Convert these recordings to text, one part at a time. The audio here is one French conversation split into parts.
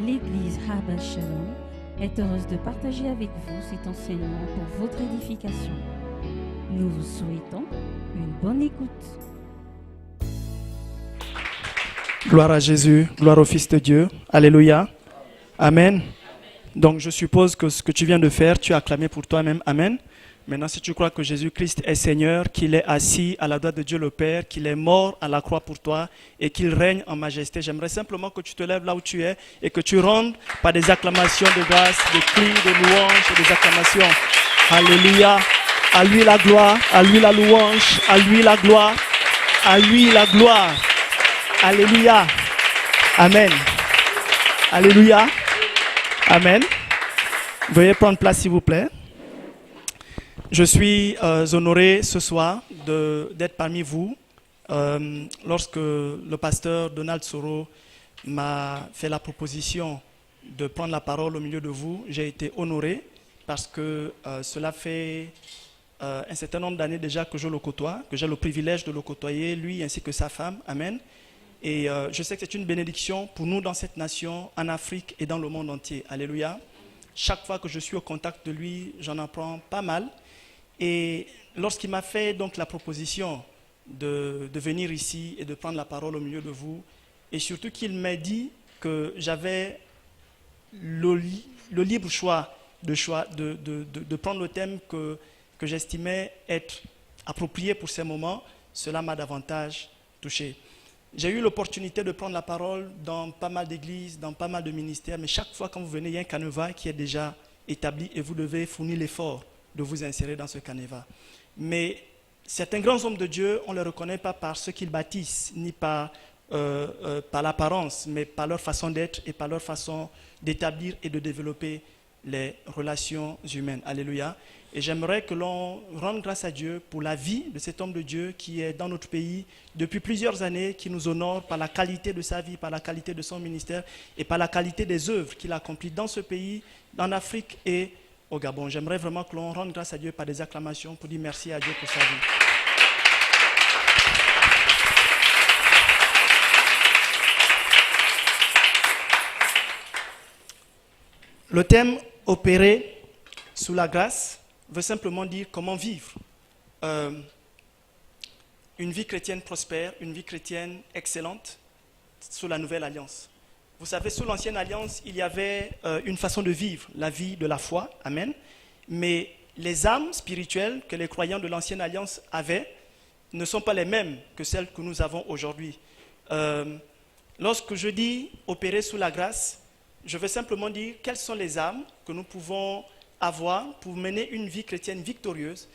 L'Église Habas Shalom est heureuse de partager avec vous cet enseignement pour votre édification. Nous vous souhaitons une bonne écoute. Gloire à Jésus, gloire au Fils de Dieu. Alléluia. Amen. Donc je suppose que ce que tu viens de faire, tu as acclamé pour toi-même. Amen. Maintenant, si tu crois que Jésus-Christ est Seigneur, qu'il est assis à la droite de Dieu le Père, qu'il est mort à la croix pour toi et qu'il règne en majesté, j'aimerais simplement que tu te lèves là où tu es et que tu rendes par des acclamations de grâce, des cris, des louanges et des acclamations. Alléluia. À lui la gloire, à lui la louange, à lui la gloire, à lui la gloire. Alléluia. Amen. Alléluia. Amen. Veuillez prendre place s'il vous plaît. Je suis honoré ce soir d'être parmi vous. Lorsque le pasteur Donald Soro m'a fait la proposition de prendre la parole au milieu de vous, j'ai été honoré parce que cela fait un certain nombre d'années déjà que je le côtoie, que j'ai le privilège de le côtoyer, lui ainsi que sa femme. Amen. Et je sais que c'est une bénédiction pour nous dans cette nation, en Afrique et dans le monde entier. Alléluia. Chaque fois que je suis au contact de lui, j'en apprends pas mal. Et lorsqu'il m'a fait donc la proposition de venir ici et de prendre la parole au milieu de vous, et surtout qu'il m'a dit que j'avais le libre choix de prendre le thème que j'estimais être approprié pour ces moments, cela m'a davantage touché. J'ai eu l'opportunité de prendre la parole dans pas mal d'églises, dans pas mal de ministères, mais chaque fois quand vous venez, il y a un canevas qui est déjà établi et vous devez fournir l'effort de vous insérer dans ce canevas. Mais certains grands hommes de Dieu, on ne les reconnaît pas par ce qu'ils bâtissent, ni par l'apparence, mais par leur façon d'être et par leur façon d'établir et de développer les relations humaines. Alléluia. Et j'aimerais que l'on rende grâce à Dieu pour la vie de cet homme de Dieu qui est dans notre pays depuis plusieurs années, qui nous honore par la qualité de sa vie, par la qualité de son ministère et par la qualité des œuvres qu'il a accomplies dans ce pays, en Afrique et au Gabon. J'aimerais vraiment que l'on rende grâce à Dieu par des acclamations pour dire merci à Dieu pour sa vie. Le thème « Opérer sous la grâce » veut simplement dire comment vivre une vie chrétienne prospère, une vie chrétienne excellente sous la nouvelle alliance. Vous savez, sous l'ancienne alliance, il y avait une façon de vivre, la vie de la foi, amen. Mais les âmes spirituelles que les croyants de l'ancienne alliance avaient ne sont pas les mêmes que celles que nous avons aujourd'hui. Lorsque je dis opérer sous la grâce, je veux simplement dire quelles sont les âmes que nous pouvons avoir pour mener une vie chrétienne victorieuse.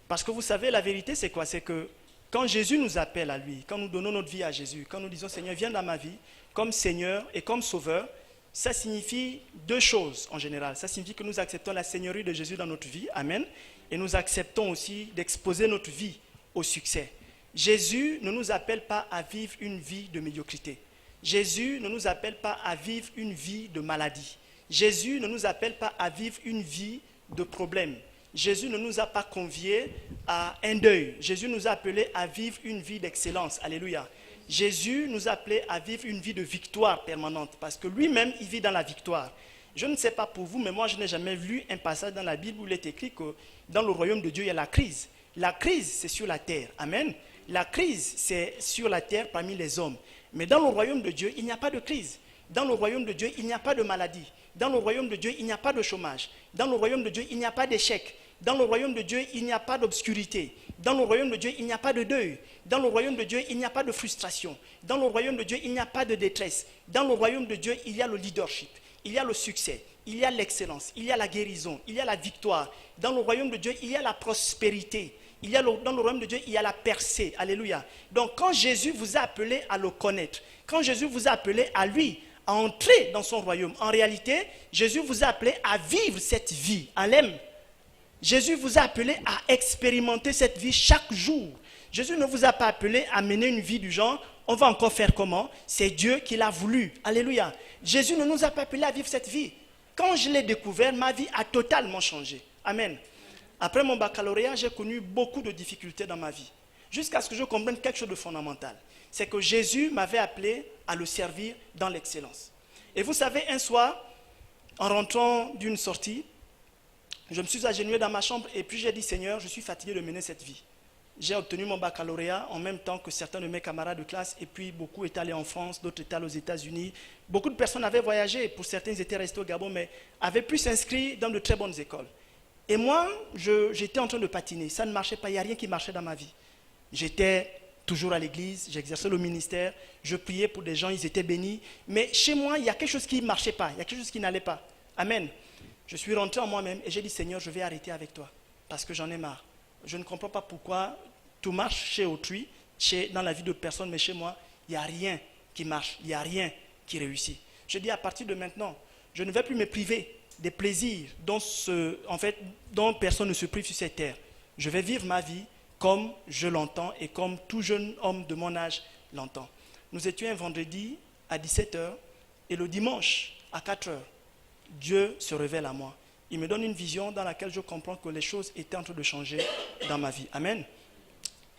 Parce que vous savez, la vérité c'est quoi? C'est que quand Jésus nous appelle à lui, quand nous donnons notre vie à Jésus, quand nous disons Seigneur, viens dans ma vie, comme Seigneur et comme Sauveur, ça signifie deux choses en général. Ça signifie que nous acceptons la Seigneurie de Jésus dans notre vie, amen, et nous acceptons aussi d'exposer notre vie au succès. Jésus ne nous appelle pas à vivre une vie de médiocrité. Jésus ne nous appelle pas à vivre une vie de maladie. Jésus ne nous appelle pas à vivre une vie de problème. Jésus ne nous a pas conviés à un deuil. Jésus nous a appelés à vivre une vie d'excellence. Alléluia. Jésus nous a appelés à vivre une vie de victoire permanente parce que lui-même, il vit dans la victoire. Je ne sais pas pour vous, mais moi, je n'ai jamais lu un passage dans la Bible où il est écrit que dans le royaume de Dieu, il y a la crise. La crise, c'est sur la terre. Amen. La crise, c'est sur la terre parmi les hommes. Mais dans le royaume de Dieu, il n'y a pas de crise. Dans le royaume de Dieu, il n'y a pas de maladie. Dans le royaume de Dieu, il n'y a pas de chômage. Dans le royaume de Dieu, il n'y a pas d'échec. Dans le royaume de Dieu, il n'y a pas d'obscurité. Dans le royaume de Dieu, il n'y a pas de deuil. Dans le royaume de Dieu, il n'y a pas de frustration. Dans le royaume de Dieu, il n'y a pas de détresse. Dans le royaume de Dieu, il y a le leadership. Il y a le succès. Il y a l'excellence. Il y a la guérison. Il y a la victoire. Dans le royaume de Dieu, il y a la prospérité. Dans le royaume de Dieu, il y a la percée. Alléluia. Donc, quand Jésus vous a appelé à le connaître, quand Jésus vous a appelé à lui, à entrer dans son royaume, en réalité, Jésus vous a appelé à vivre cette vie. Amen. Jésus vous a appelé à expérimenter cette vie chaque jour. Jésus ne vous a pas appelé à mener une vie du genre, on va encore faire comment? C'est Dieu qui l'a voulu. Alléluia. Jésus ne nous a pas appelé à vivre cette vie. Quand je l'ai découvert, ma vie a totalement changé. Amen. Après mon baccalauréat, j'ai connu beaucoup de difficultés dans ma vie. Jusqu'à ce que je comprenne quelque chose de fondamental. C'est que Jésus m'avait appelé à le servir dans l'excellence. Et vous savez, un soir, en rentrant d'une sortie, je me suis agenouillé dans ma chambre et puis j'ai dit, Seigneur, je suis fatigué de mener cette vie. J'ai obtenu mon baccalauréat en même temps que certains de mes camarades de classe et puis beaucoup étaient allés en France, d'autres étaient allés aux États-Unis. Beaucoup de personnes avaient voyagé, pour certains ils étaient restés au Gabon, mais avaient pu s'inscrire dans de très bonnes écoles. Et moi, j'étais en train de patiner, ça ne marchait pas, il n'y a rien qui marchait dans ma vie. J'étais toujours à l'église, j'exerçais le ministère, je priais pour des gens, ils étaient bénis, mais chez moi, il y a quelque chose qui ne marchait pas, il y a quelque chose qui n'allait pas. Amen. Je suis rentré en moi-même et j'ai dit, Seigneur, je vais arrêter avec toi, parce que j'en ai marre. Je ne comprends pas pourquoi tout marche chez autrui, dans la vie d'autres personnes, mais chez moi, il n'y a rien qui marche, il n'y a rien qui réussit. Je dis à partir de maintenant, je ne vais plus me priver des plaisirs dont personne ne se prive sur cette terre. Je vais vivre ma vie comme je l'entends et comme tout jeune homme de mon âge l'entend. Nous étions un vendredi à 17h et le dimanche à 4h, Dieu se révèle à moi. Il me donne une vision dans laquelle je comprends que les choses étaient en train de changer dans ma vie. Amen.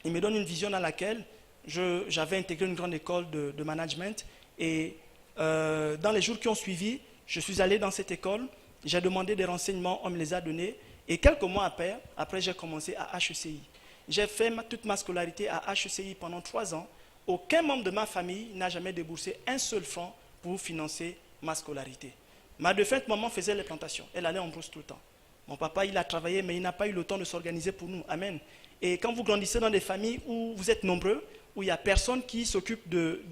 Il me donne une vision dans laquelle j'avais intégré une grande école de management et dans les jours qui ont suivi, je suis allé dans cette école, j'ai demandé des renseignements, on me les a donnés et quelques mois après j'ai commencé à HECI. J'ai fait toute ma scolarité à HECI pendant 3 ans. Aucun membre de ma famille n'a jamais déboursé un seul franc pour financer ma scolarité. Ma défunte maman faisait les plantations. Elle allait en brousse tout le temps. Mon papa, il a travaillé, mais il n'a pas eu le temps de s'organiser pour nous. Amen. Et quand vous grandissez dans des familles où vous êtes nombreux, où il n'y a personne qui s'occupe de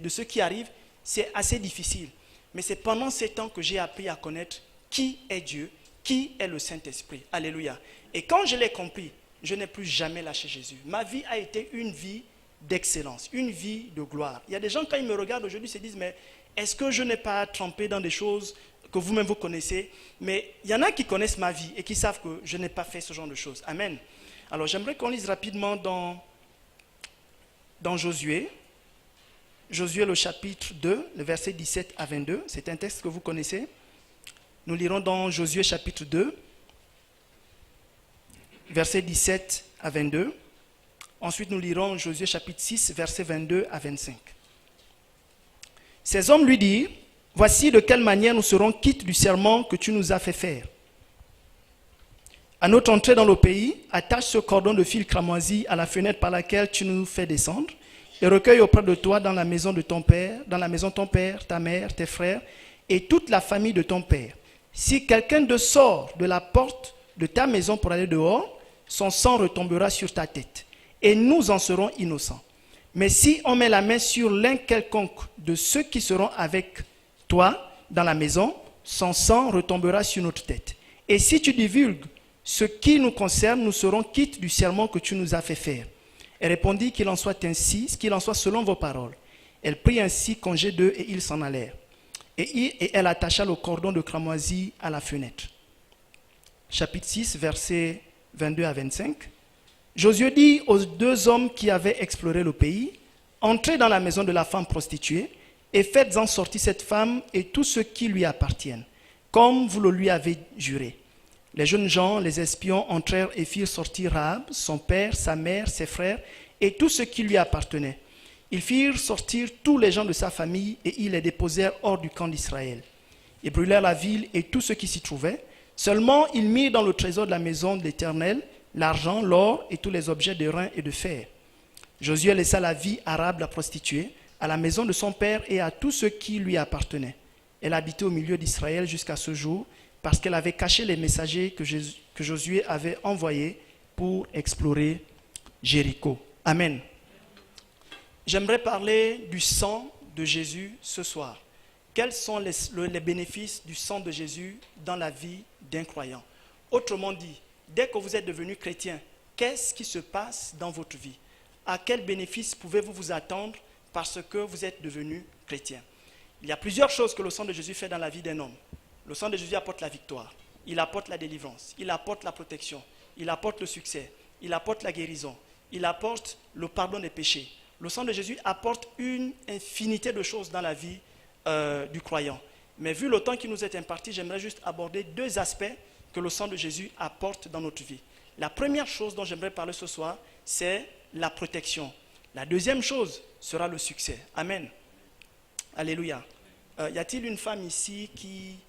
ce qui arrive, c'est assez difficile. Mais c'est pendant ces temps que j'ai appris à connaître qui est Dieu, qui est le Saint-Esprit. Alléluia. Et quand je l'ai compris, je n'ai plus jamais lâché Jésus. Ma vie a été une vie d'excellence, une vie de gloire. Il y a des gens, quand ils me regardent aujourd'hui, se disent, mais est-ce que je n'ai pas trempé dans des choses que vous-même vous connaissez? Mais il y en a qui connaissent ma vie et qui savent que je n'ai pas fait ce genre de choses. Amen. Alors j'aimerais qu'on lise rapidement dans Josué. Josué le chapitre 2, le verset 17 à 22. C'est un texte que vous connaissez. Nous lirons dans Josué chapitre 2, verset 17 à 22. Ensuite nous lirons Josué chapitre 6, verset 22 à 25. Ces hommes lui dirent, « Voici de quelle manière nous serons quittes du serment que tu nous as fait faire. À notre entrée dans le pays, attache ce cordon de fil cramoisi à la fenêtre par laquelle tu nous fais descendre et recueille auprès de toi dans la maison de ton père, ton père, ta mère, tes frères et toute la famille de ton père. Si quelqu'un sort de la porte de ta maison pour aller dehors, son sang retombera sur ta tête et nous en serons innocents. Mais si on met la main sur l'un quelconque de ceux qui seront avec toi dans la maison, son sang retombera sur notre tête. Et si tu divulgues ce qui nous concerne, nous serons quittes du serment que tu nous as fait faire. » Elle répondit, qu'il en soit ainsi, qu'il en soit selon vos paroles. Elle prit ainsi congé d'eux et ils s'en allèrent. Et elle attacha le cordon de cramoisi à la fenêtre. Chapitre 6, versets 22 à 25. Josué dit aux 2 hommes qui avaient exploré le pays, « Entrez dans la maison de la femme prostituée et faites-en sortir cette femme et tous ceux qui lui appartiennent, comme vous le lui avez juré. » Les jeunes gens, les espions, entrèrent et firent sortir Rahab, son père, sa mère, ses frères et tout ce qui lui appartenait. Ils firent sortir tous les gens de sa famille et ils les déposèrent hors du camp d'Israël. Ils brûlèrent la ville et tout ce qui s'y trouvait. Seulement, ils mirent dans le trésor de la maison de l'Éternel l'argent, l'or et tous les objets de rein et de fer. Josué laissa la vie à Rahab la prostituée, à la maison de son père et à tout ce qui lui appartenait. Elle habitait au milieu d'Israël jusqu'à ce jour, parce qu'elle avait caché les messagers que Josué avait envoyés pour explorer Jéricho. Amen. J'aimerais parler du sang de Jésus ce soir. Quels sont les bénéfices du sang de Jésus dans la vie d'un croyant? Autrement dit, dès que vous êtes devenu chrétien, qu'est-ce qui se passe dans votre vie? À quel bénéfice pouvez-vous vous attendre parce que vous êtes devenu chrétien? Il y a plusieurs choses que le sang de Jésus fait dans la vie d'un homme. Le sang de Jésus apporte la victoire, il apporte la délivrance, il apporte la protection, il apporte le succès, il apporte la guérison, il apporte le pardon des péchés. Le sang de Jésus apporte une infinité de choses dans la vie du croyant. Mais vu le temps qui nous est imparti, j'aimerais juste aborder 2 aspects que le sang de Jésus apporte dans notre vie. La première chose dont j'aimerais parler ce soir, c'est la protection. La deuxième chose sera le succès. Amen. Alléluia. Y a-t-il une femme ici qui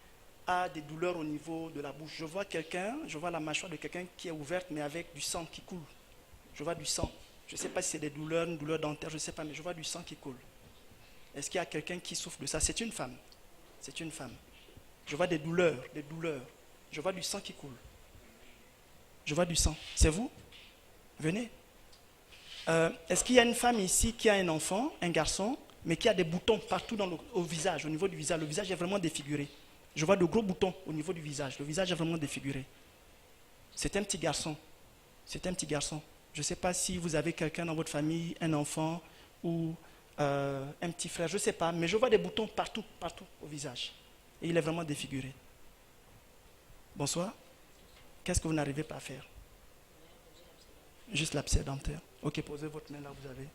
a des douleurs au niveau de la bouche? Je vois la mâchoire de quelqu'un qui est ouverte, mais avec du sang qui coule. Je vois du sang. Je ne sais pas si c'est des douleurs, une douleur dentaire, je ne sais pas, mais je vois du sang qui coule. Est-ce qu'il y a quelqu'un qui souffre de ça? C'est une femme. C'est une femme. Je vois des douleurs, des douleurs. Je vois du sang qui coule. Je vois du sang. C'est vous? Venez. Est-ce qu'il y a une femme ici qui a un enfant, un garçon, mais qui a des boutons partout au visage, au niveau du visage? Le visage est vraiment défiguré. Je vois de gros boutons au niveau du visage. Le visage est vraiment défiguré. C'est un petit garçon. C'est un petit garçon. Je ne sais pas si vous avez quelqu'un dans votre famille, un enfant ou un petit frère, je ne sais pas, mais je vois des boutons partout, partout au visage. Et il est vraiment défiguré. Bonsoir. Qu'est-ce que vous n'arrivez pas à faire? Juste l'abcès dentaire. Ok, posez votre main là où vous avez.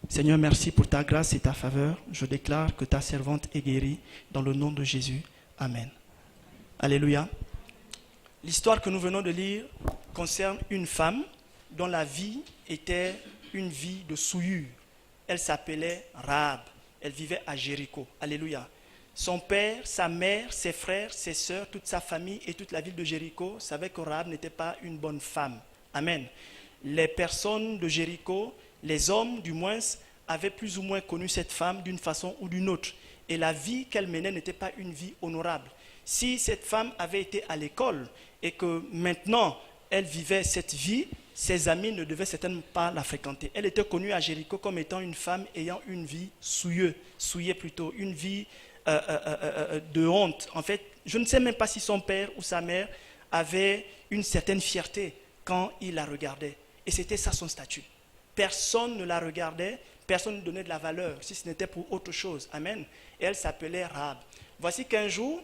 Seigneur, merci pour ta grâce et ta faveur. Je déclare que ta servante est guérie dans le nom de Jésus. Amen. Alléluia. L'histoire que nous venons de lire concerne une femme dont la vie était une vie de souillure. Elle s'appelait Rahab. Elle vivait à Jéricho. Alléluia. Son père, sa mère, ses frères, ses sœurs, toute sa famille et toute la ville de Jéricho savaient que Rahab n'était pas une bonne femme. Amen. Les personnes de Jéricho, les hommes du moins, avaient plus ou moins connu cette femme d'une façon ou d'une autre. Et la vie qu'elle menait n'était pas une vie honorable. Si cette femme avait été à l'école et que maintenant elle vivait cette vie, ses amis ne devaient certainement pas la fréquenter. Elle était connue à Jéricho comme étant une femme ayant une vie souillée plutôt, une vie de honte. En fait, je ne sais même pas si son père ou sa mère avait une certaine fierté quand il la regardait. Et c'était ça son statut. Personne ne la regardait, personne ne donnait de la valeur, si ce n'était pour autre chose. Amen. Et elle s'appelait Rahab. Voici qu'un jour,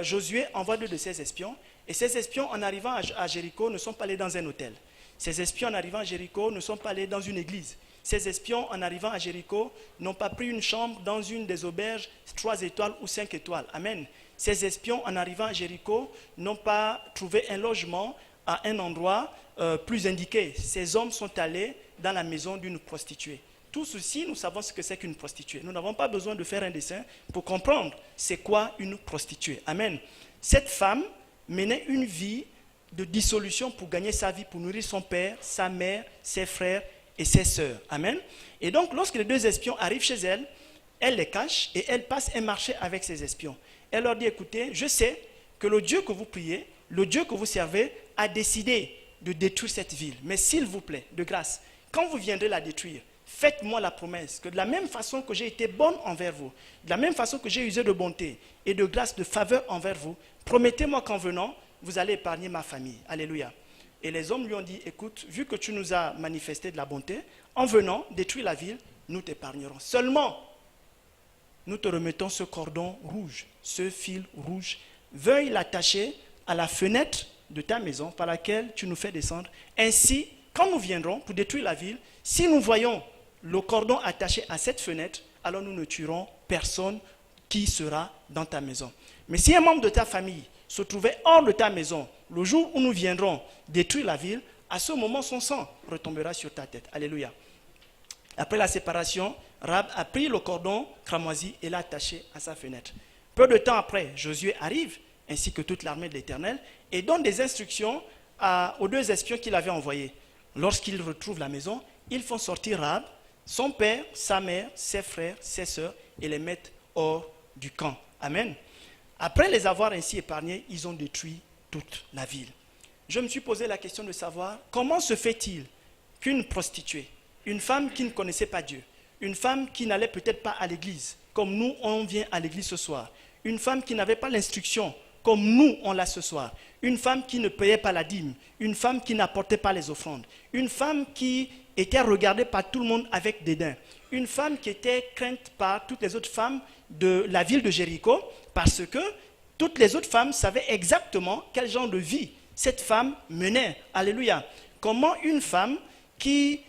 Josué envoie 2 de ses espions. Et ces espions, en arrivant à Jéricho, ne sont pas allés dans un hôtel. Ces espions, en arrivant à Jéricho, ne sont pas allés dans une église. Ces espions, en arrivant à Jéricho, n'ont pas pris une chambre dans une des auberges 3 étoiles ou 5 étoiles. Amen. Ces espions, en arrivant à Jéricho, n'ont pas trouvé un logement à un endroit plus indiqué. Ces hommes sont allés dans la maison d'une prostituée. Tout ceci, nous savons ce que c'est qu'une prostituée. Nous n'avons pas besoin de faire un dessin pour comprendre c'est quoi une prostituée. Amen. Cette femme menait une vie de dissolution pour gagner sa vie, pour nourrir son père, sa mère, ses frères et ses sœurs. Amen. Et donc, lorsque les 2 espions arrivent chez elle, elle les cache et elle passe un marché avec ses espions. Elle leur dit, écoutez, je sais que le Dieu que vous priez, le Dieu que vous servez, a décidé de détruire cette ville. Mais s'il vous plaît, de grâce, quand vous viendrez la détruire, faites-moi la promesse que de la même façon que j'ai été bonne envers vous, de la même façon que j'ai usé de bonté et de grâce, de faveur envers vous, promettez-moi qu'en venant, vous allez épargner ma famille. Alléluia. Et les hommes lui ont dit, écoute, vu que tu nous as manifesté de la bonté, en venant détruire la ville, nous t'épargnerons. Seulement, nous te remettons ce cordon rouge, ce fil rouge. Veuille l'attacher à la fenêtre de ta maison par laquelle tu nous fais descendre. Ainsi, quand nous viendrons pour détruire la ville, si nous voyons le cordon attaché à cette fenêtre, alors nous ne tuerons personne qui sera dans ta maison. Mais si un membre de ta famille se trouvait hors de ta maison, le jour où nous viendrons détruire la ville, à ce moment son sang retombera sur ta tête. Alléluia. Après la séparation, Rahab a pris le cordon cramoisi et l'a attaché à sa fenêtre. Peu de temps après, Josué arrive, ainsi que toute l'armée de l'Éternel, et donne des instructions aux 2 espions qu'il avait envoyés. Lorsqu'ils retrouvent la maison, ils font sortir Rahab, son père, sa mère, ses frères, ses sœurs, et les mettent hors du camp. Amen. Après les avoir ainsi épargnés, ils ont détruit toute la ville. Je me suis posé la question de savoir comment se fait-il qu'une prostituée, une femme qui ne connaissait pas Dieu, une femme qui n'allait peut-être pas à l'église, comme nous on vient à l'église ce soir, une femme qui n'avait pas l'instruction, comme nous on l'a ce soir, une femme qui ne payait pas la dîme, une femme qui n'apportait pas les offrandes, une femme qui était regardée par tout le monde avec dédain, une femme qui était crainte par toutes les autres femmes de la ville de Jéricho, parce que toutes les autres femmes savaient exactement quel genre de vie cette femme menait. Alléluia. Comment une femme qui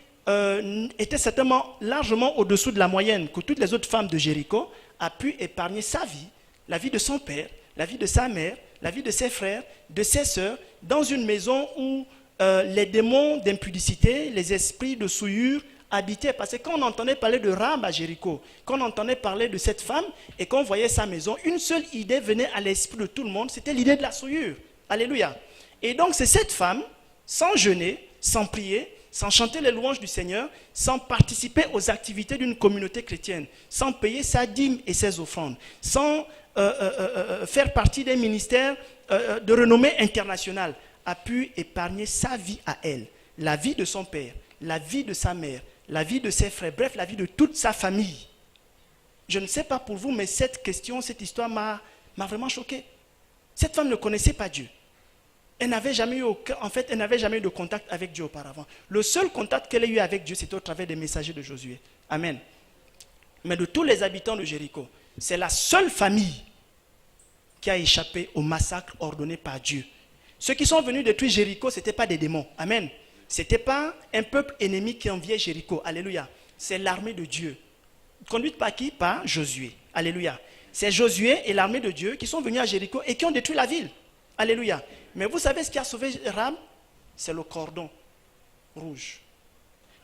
était certainement largement au-dessous de la moyenne que toutes les autres femmes de Jéricho a pu épargner sa vie, la vie de son père, la vie de sa mère, la vie de ses frères, de ses sœurs, dans une maison où les démons d'impudicité, les esprits de souillure habitaient. Parce que quand on entendait parler de Rahab à Jéricho, quand on entendait parler de cette femme et qu'on voyait sa maison, une seule idée venait à l'esprit de tout le monde, c'était l'idée de la souillure. Alléluia. Et donc c'est cette femme, sans jeûner, sans prier, sans chanter les louanges du Seigneur, sans participer aux activités d'une communauté chrétienne, sans payer sa dîme et ses offrandes, sans faire partie des ministères de renommée internationale, a pu épargner sa vie à elle, la vie de son père, la vie de sa mère, la vie de ses frères, bref, la vie de toute sa famille. Je ne sais pas pour vous, mais cette question, cette histoire m'a vraiment choqué. Cette femme ne connaissait pas Dieu. Elle n'avait jamais eu de contact avec Dieu auparavant. Le seul contact qu'elle a eu avec Dieu, c'était au travers des messagers de Josué. Amen. Mais de tous les habitants de Jéricho, c'est la seule famille qui a échappé au massacre ordonné par Dieu. Ceux qui sont venus détruire Jéricho, ce n'étaient pas des démons. Amen. Ce n'était pas un peuple ennemi qui enviait Jéricho. Alléluia. C'est l'armée de Dieu. Conduite par qui? Par Josué. Alléluia. C'est Josué et l'armée de Dieu qui sont venus à Jéricho et qui ont détruit la ville. Alléluia. Mais vous savez ce qui a sauvé Rahab? C'est le cordon rouge.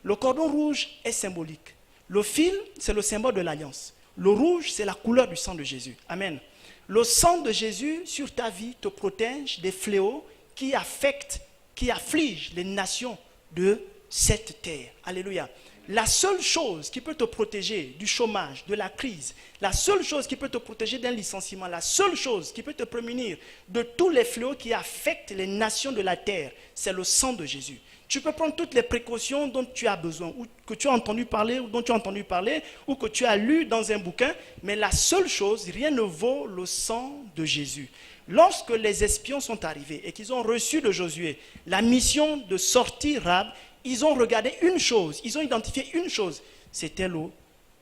Le cordon rouge est symbolique. Le fil, c'est le symbole de l'alliance. Le rouge, c'est la couleur du sang de Jésus. Amen. Le sang de Jésus sur ta vie te protège des fléaux qui affectent, qui affligent les nations de cette terre. Alléluia. La seule chose qui peut te protéger du chômage, de la crise, la seule chose qui peut te protéger d'un licenciement, la seule chose qui peut te prémunir de tous les fléaux qui affectent les nations de la terre, c'est le sang de Jésus. Tu peux prendre toutes les précautions dont tu as besoin, ou que tu as entendu parler, ou dont tu as entendu parler, ou que tu as lu dans un bouquin, mais la seule chose, rien ne vaut le sang de Jésus. Lorsque les espions sont arrivés et qu'ils ont reçu de Josué la mission de sortir Rahab, ils ont regardé une chose, ils ont identifié une chose, c'était le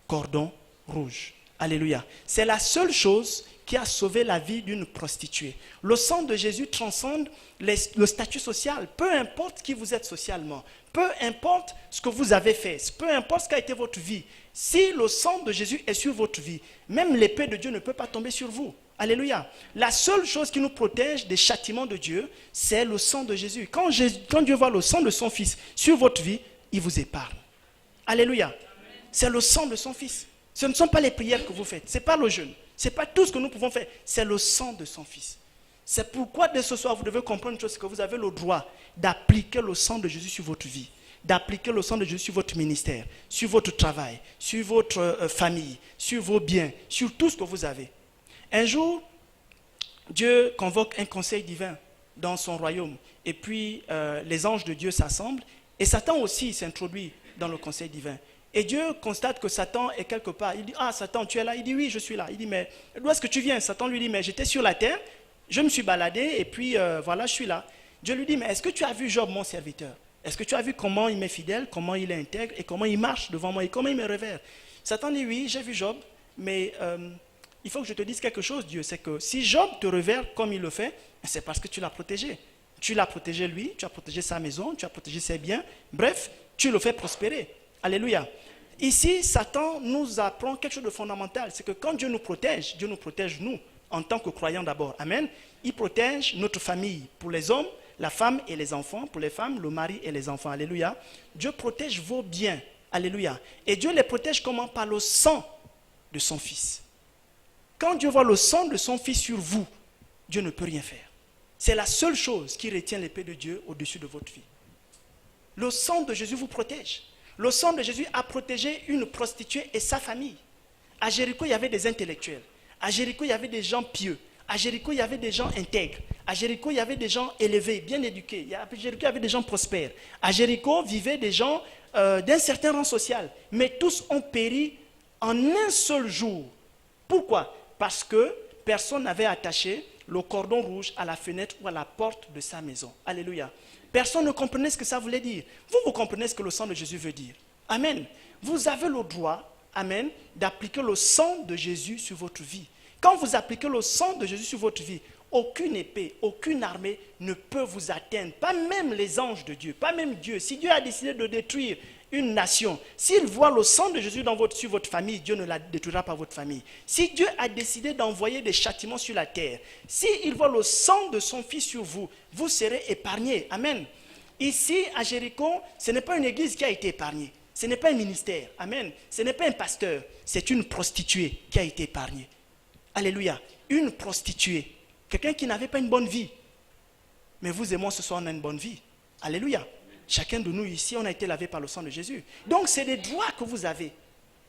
cordon rouge. Alléluia. C'est la seule chose qui a sauvé la vie d'une prostituée. Le sang de Jésus transcende le statut social, peu importe qui vous êtes socialement, peu importe ce que vous avez fait, peu importe ce qu'a été votre vie. Si le sang de Jésus est sur votre vie, même l'épée de Dieu ne peut pas tomber sur vous. Alléluia. La seule chose qui nous protège des châtiments de Dieu, c'est le sang de Jésus. Quand Dieu voit le sang de son Fils sur votre vie, il vous épargne. Alléluia. C'est le sang de son Fils. Ce ne sont pas les prières que vous faites, ce n'est pas le jeûne, ce n'est pas tout ce que nous pouvons faire, c'est le sang de son Fils. C'est pourquoi dès ce soir, vous devez comprendre une chose, que vous avez le droit d'appliquer le sang de Jésus sur votre vie, d'appliquer le sang de Jésus sur votre ministère, sur votre travail, sur votre famille, sur vos biens, sur tout ce que vous avez. Un jour, Dieu convoque un conseil divin dans son royaume. Et puis, les anges de Dieu s'assemblent. Et Satan aussi s'introduit dans le conseil divin. Et Dieu constate que Satan est quelque part. Il dit, ah Satan, tu es là? Il dit, oui, je suis là. Il dit, mais d'où est-ce que tu viens? Satan lui dit, mais j'étais sur la terre, je me suis baladé et puis voilà, je suis là. Dieu lui dit, mais est-ce que tu as vu Job, mon serviteur? Est-ce que tu as vu comment il m'est fidèle, comment il est intègre et comment il marche devant moi et comment il me révère? Satan dit, oui, j'ai vu Job, mais il faut que je te dise quelque chose, Dieu. C'est que si Job te révère comme il le fait, c'est parce que tu l'as protégé. Tu l'as protégé lui, tu as protégé sa maison, tu as protégé ses biens. Bref, tu le fais prospérer. Alléluia. Ici, Satan nous apprend quelque chose de fondamental. C'est que quand Dieu nous protège nous, en tant que croyants d'abord. Amen. Il protège notre famille. Pour les hommes, la femme et les enfants. Pour les femmes, le mari et les enfants. Alléluia. Dieu protège vos biens. Alléluia. Et Dieu les protège comment? Par le sang de son Fils. Quand Dieu voit le sang de son Fils sur vous, Dieu ne peut rien faire. C'est la seule chose qui retient l'épée de Dieu au-dessus de votre vie. Le sang de Jésus vous protège. Le sang de Jésus a protégé une prostituée et sa famille. À Jéricho, il y avait des intellectuels. À Jéricho, il y avait des gens pieux. À Jéricho, il y avait des gens intègres. À Jéricho, il y avait des gens élevés, bien éduqués. À Jéricho, il y avait des gens prospères. À Jéricho, vivaient des gens d'un certain rang social. Mais tous ont péri en un seul jour. Pourquoi? Parce que personne n'avait attaché le cordon rouge à la fenêtre ou à la porte de sa maison. Alléluia. Personne ne comprenait ce que ça voulait dire. Vous comprenez ce que le sang de Jésus veut dire. Amen. Vous avez le droit, amen, d'appliquer le sang de Jésus sur votre vie. Quand vous appliquez le sang de Jésus sur votre vie, aucune épée, aucune armée ne peut vous atteindre. Pas même les anges de Dieu, pas même Dieu. Si Dieu a décidé de détruire une nation, s'il voit le sang de Jésus sur votre famille, Dieu ne la détruira pas votre famille. Si Dieu a décidé d'envoyer des châtiments sur la terre, s'il voit le sang de son Fils sur vous, vous serez épargnés. Amen. Ici, à Jéricho, ce n'est pas une église qui a été épargnée. Ce n'est pas un ministère. Amen. Ce n'est pas un pasteur. C'est une prostituée qui a été épargnée. Alléluia. Une prostituée. Quelqu'un qui n'avait pas une bonne vie. Mais vous et moi, ce soir, on a une bonne vie. Alléluia. Chacun de nous ici, on a été lavé par le sang de Jésus. Donc, c'est des droits que vous avez.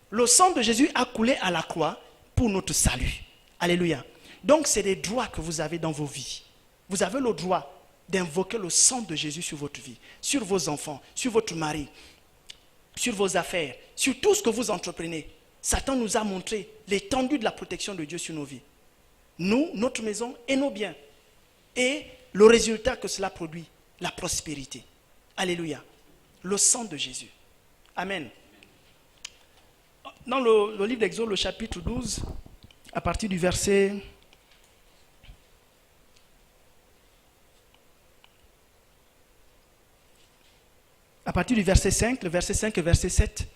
Le sang de Jésus a coulé à la croix pour notre salut. Alléluia. Donc, c'est des droits que vous avez dans vos vies. Vous avez le droit d'invoquer le sang de Jésus sur votre vie, sur vos enfants, sur votre mari, sur vos affaires, sur tout ce que vous entreprenez. Satan nous a montré l'étendue de la protection de Dieu sur nos vies. Nous, notre maison et nos biens. Et le résultat que cela produit, la prospérité. Alléluia. Le sang de Jésus. Amen. Dans le livre d'Exode, le chapitre 12, à partir du verset... À partir du verset 5, le verset 5 et verset 7,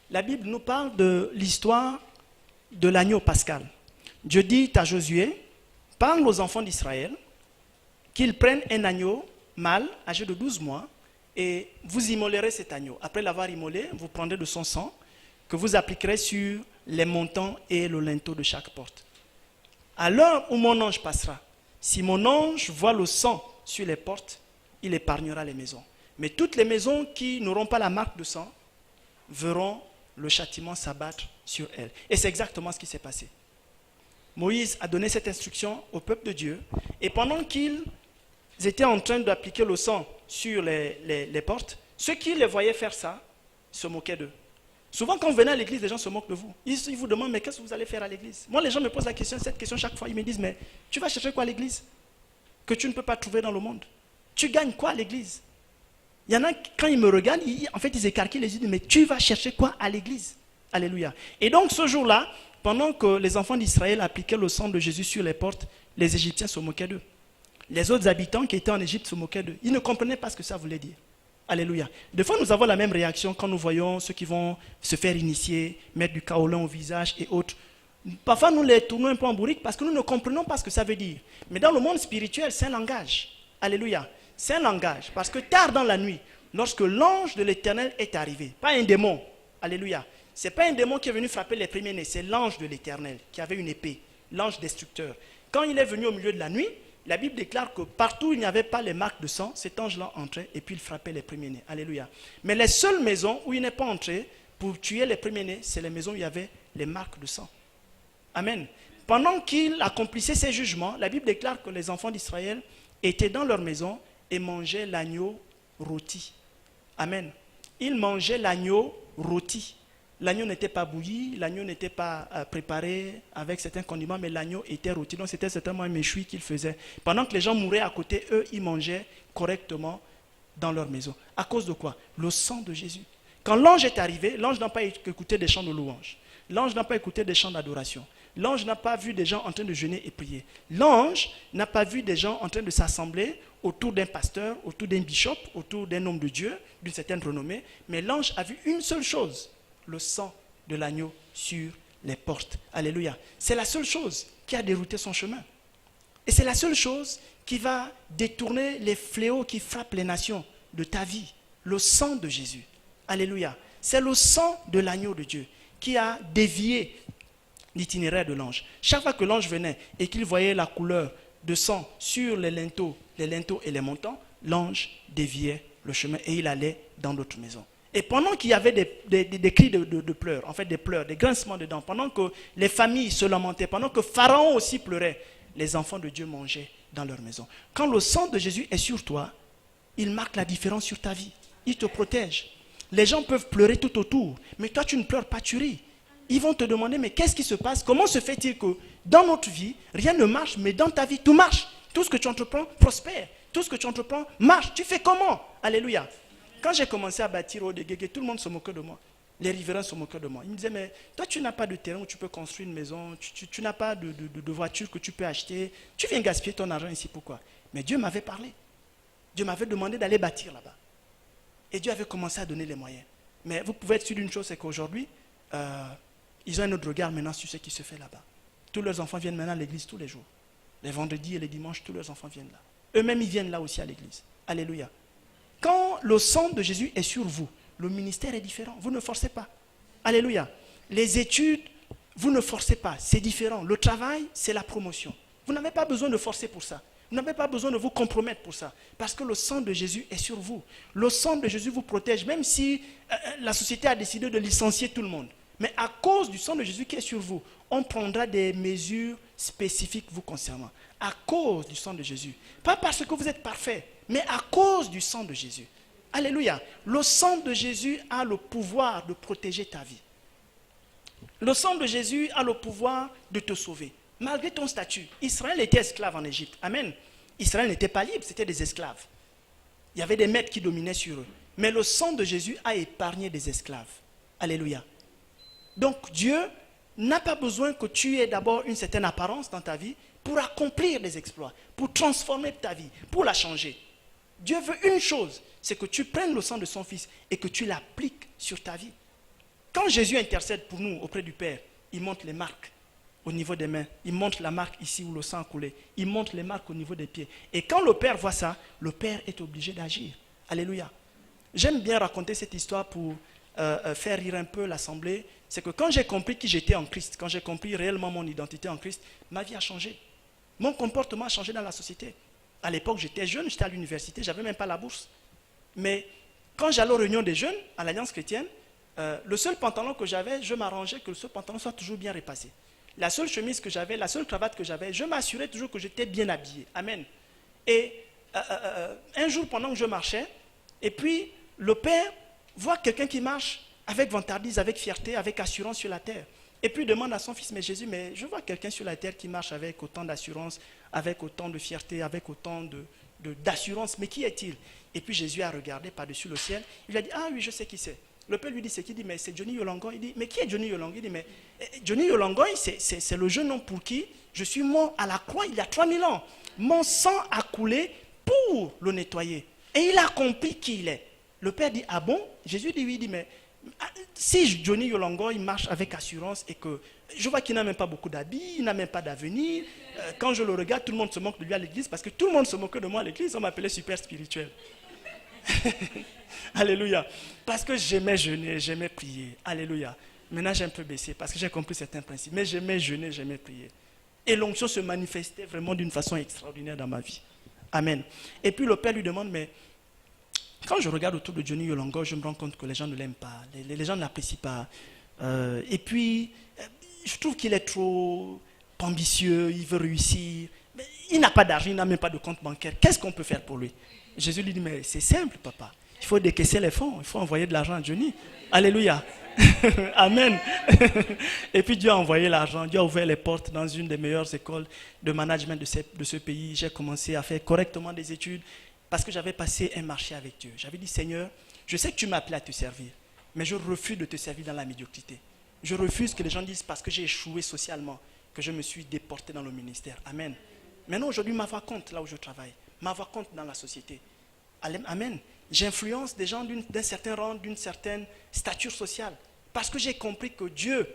la Bible nous parle de l'histoire de l'agneau pascal. Dieu dit à Josué, parle aux enfants d'Israël qu'ils prennent un agneau mâle âgé de 12 mois et vous immolerez cet agneau. Après l'avoir immolé, vous prendrez de son sang que vous appliquerez sur les montants et le linteau de chaque porte. À l'heure où mon ange passera, si mon ange voit le sang sur les portes, il épargnera les maisons. Mais toutes les maisons qui n'auront pas la marque de sang verront le châtiment s'abattre sur elles. Et c'est exactement ce qui s'est passé. Moïse a donné cette instruction au peuple de Dieu. Et pendant qu'ils étaient en train d'appliquer le sang sur les portes, ceux qui les voyaient faire ça se moquaient d'eux. Souvent, quand vous venez à l'église, les gens se moquent de vous. Ils vous demandent, mais qu'est-ce que vous allez faire à l'église? Moi, les gens me posent cette question chaque fois. Ils me disent, mais tu vas chercher quoi à l'église que tu ne peux pas trouver dans le monde? Tu gagnes quoi à l'église? Il y en a, quand ils me regardent, ils écarquillent les yeux, mais tu vas chercher quoi à l'église? Alléluia. Et donc ce jour-là, pendant que les enfants d'Israël appliquaient le sang de Jésus sur les portes, les Égyptiens se moquaient d'eux. Les autres habitants qui étaient en Égypte se moquaient d'eux. Ils ne comprenaient pas ce que ça voulait dire. Alléluia. Des fois, nous avons la même réaction quand nous voyons ceux qui vont se faire initier, mettre du kaolin au visage et autres. Parfois, nous les tournons un peu en bourrique parce que nous ne comprenons pas ce que ça veut dire. Mais dans le monde spirituel, c'est un langage. Alléluia. C'est un langage, parce que tard dans la nuit, lorsque l'ange de l'Éternel est arrivé, pas un démon, alléluia, ce n'est pas un démon qui est venu frapper les premiers-nés, c'est l'ange de l'Éternel qui avait une épée, l'ange destructeur. Quand il est venu au milieu de la nuit, la Bible déclare que partout où il n'y avait pas les marques de sang, cet ange-là entrait et puis il frappait les premiers-nés, alléluia. Mais les seules maisons où il n'est pas entré pour tuer les premiers-nés, c'est les maisons où il y avait les marques de sang. Amen. Pendant qu'il accomplissait ses jugements, la Bible déclare que les enfants d'Israël étaient dans leur maison et mangeaient l'agneau rôti. Amen. Ils mangeaient l'agneau rôti. L'agneau n'était pas bouilli, l'agneau n'était pas préparé avec certains condiments, mais l'agneau était rôti. Donc c'était certainement un méchoui qu'ils faisaient. Pendant que les gens mouraient à côté, eux, ils mangeaient correctement dans leur maison. À cause de quoi? Le sang de Jésus. Quand l'ange est arrivé, l'ange n'a pas écouté des chants de louange. L'ange n'a pas écouté des chants d'adoration. L'ange n'a pas vu des gens en train de jeûner et prier. L'ange n'a pas vu des gens en train de s'assembler autour d'un pasteur, autour d'un bishop, autour d'un homme de Dieu, d'une certaine renommée. Mais l'ange a vu une seule chose, le sang de l'agneau sur les portes. Alléluia. C'est la seule chose qui a dérouté son chemin. Et c'est la seule chose qui va détourner les fléaux qui frappent les nations de ta vie. Le sang de Jésus. Alléluia. C'est le sang de l'agneau de Dieu qui a dévié l'itinéraire de l'ange. Chaque fois que l'ange venait et qu'il voyait la couleur de sang sur les linteaux et les montants, l'ange déviait le chemin et il allait dans d'autres maisons. Et pendant qu'il y avait des cris de pleurs, en fait des pleurs, des grincements de dents, pendant que les familles se lamentaient, pendant que Pharaon aussi pleurait, les enfants de Dieu mangeaient dans leur maison. Quand le sang de Jésus est sur toi, il marque la différence sur ta vie. Il te protège. Les gens peuvent pleurer tout autour, mais toi tu ne pleures pas, tu ris. Ils vont te demander, mais qu'est-ce qui se passe? Comment se fait-il que dans notre vie, rien ne marche, mais dans ta vie, tout marche? Tout ce que tu entreprends prospère. Tout ce que tu entreprends marche. Tu fais comment? Alléluia. Quand j'ai commencé à bâtir au Degege, tout le monde se moquait de moi. Les riverains se moquaient de moi. Ils me disaient, mais toi, tu n'as pas de terrain où tu peux construire une maison. Tu n'as pas de voiture que tu peux acheter. Tu viens gaspiller ton argent ici, pourquoi? Mais Dieu m'avait parlé. Dieu m'avait demandé d'aller bâtir là-bas. Et Dieu avait commencé à donner les moyens. Mais vous pouvez être sûr d'une chose, c'est qu'aujourd'hui, ils ont un autre regard maintenant sur ce qui se fait là-bas. Tous leurs enfants viennent maintenant à l'église tous les jours. Les vendredis et les dimanches, tous leurs enfants viennent là. Eux-mêmes, ils viennent là aussi à l'église. Alléluia. Quand le sang de Jésus est sur vous, Le ministère est différent. Vous ne forcez pas. Alléluia. Les études, vous ne forcez pas. C'est différent. Le travail, c'est la promotion. Vous n'avez pas besoin de forcer pour ça. Vous n'avez pas besoin de vous compromettre pour ça. Parce que le sang de Jésus est sur vous. Le sang de Jésus vous protège, même si la société a décidé de licencier tout le monde. Mais à cause du sang de Jésus qui est sur vous, on prendra des mesures spécifiques vous concernant. À cause du sang de Jésus. Pas parce que vous êtes parfait, mais à cause du sang de Jésus. Alléluia. Le sang de Jésus a le pouvoir de protéger ta vie. Le sang de Jésus a le pouvoir de te sauver. Malgré ton statut, Israël était esclave en Égypte. Amen. Israël n'était pas libre, c'était des esclaves. Il y avait des maîtres qui dominaient sur eux. Mais le sang de Jésus a épargné des esclaves. Alléluia. Donc Dieu n'a pas besoin que tu aies d'abord une certaine apparence dans ta vie pour accomplir des exploits, pour transformer ta vie, pour la changer. Dieu veut une chose, c'est que tu prennes le sang de son Fils et que tu l'appliques sur ta vie. Quand Jésus intercède pour nous auprès du Père, il montre les marques au niveau des mains. Il montre la marque ici où le sang a coulé. Il montre les marques au niveau des pieds. Et quand le Père voit ça, le Père est obligé d'agir. Alléluia. J'aime bien raconter cette histoire pour faire rire un peu l'assemblée. C'est que quand j'ai compris qui j'étais en Christ, quand j'ai compris réellement mon identité en Christ, ma vie a changé. Mon comportement a changé dans la société. À l'époque, j'étais jeune, j'étais à l'université, je n'avais même pas la bourse. Mais quand j'allais aux réunions des jeunes, à l'Alliance chrétienne, le seul pantalon que j'avais, je m'arrangeais que ce pantalon soit toujours bien repassé. La seule chemise que j'avais, la seule cravate que j'avais, je m'assurais toujours que j'étais bien habillé. Amen. Et un jour, pendant que je marchais, et puis le Père voit quelqu'un qui marche avec vantardise, avec fierté, avec assurance sur la terre. Et puis il demande à son fils, mais Jésus, mais je vois quelqu'un sur la terre qui marche avec autant d'assurance, avec autant de fierté, avec autant d'assurance, mais qui est-il? Et puis Jésus a regardé par-dessus le ciel, il a dit, ah oui, je sais qui c'est. Le Père lui dit, c'est qui? Il dit, mais c'est Johnny Yolongoy. Il dit, mais qui est Johnny Yolongoy? Il dit, mais Johnny Yolongoy, c'est le jeune homme pour qui je suis mort à la croix il y a 3000 ans. Mon sang a coulé pour le nettoyer. Et il a compris qui il est. Le Père dit, ah bon? Jésus dit, oui, il dit, mais si Johnny Yolongoy marche avec assurance et que je vois qu'il n'a même pas beaucoup d'habits, il n'a même pas d'avenir, quand je le regarde, tout le monde se moque de lui à l'église parce que tout le monde se moquait de moi à l'église, on m'appelait super spirituel. Alléluia. Parce que j'aimais jeûner, j'aimais prier. Alléluia. Maintenant, j'ai un peu baissé parce que j'ai compris certains principes. Mais j'aimais jeûner, j'aimais prier. Et l'onction se manifestait vraiment d'une façon extraordinaire dans ma vie. Amen. Et puis le Père lui demande, mais quand je regarde autour de Johnny Yolongoy, je me rends compte que les gens ne l'aiment pas. Les gens ne l'apprécient pas. Et puis, je trouve qu'il est trop ambitieux, il veut réussir. Mais il n'a pas d'argent, il n'a même pas de compte bancaire. Qu'est-ce qu'on peut faire pour lui? Jésus lui dit, mais c'est simple, papa. Il faut décaisser les fonds, il faut envoyer de l'argent à Johnny. Alléluia. Amen. Et puis Dieu a envoyé l'argent, Dieu a ouvert les portes dans une des meilleures écoles de management de ce pays. J'ai commencé à faire correctement des études parce que j'avais passé un marché avec Dieu. J'avais dit, Seigneur, je sais que tu m'as appelé à te servir, mais je refuse de te servir dans la médiocrité. Je refuse que les gens disent parce que j'ai échoué socialement, que je me suis déporté dans le ministère. Amen. Maintenant, aujourd'hui, ma voix compte là où je travaille. Ma voix compte dans la société. Amen. J'influence des gens d'un certain rang, d'une certaine stature sociale. Parce que j'ai compris que Dieu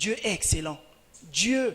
est excellent. Dieu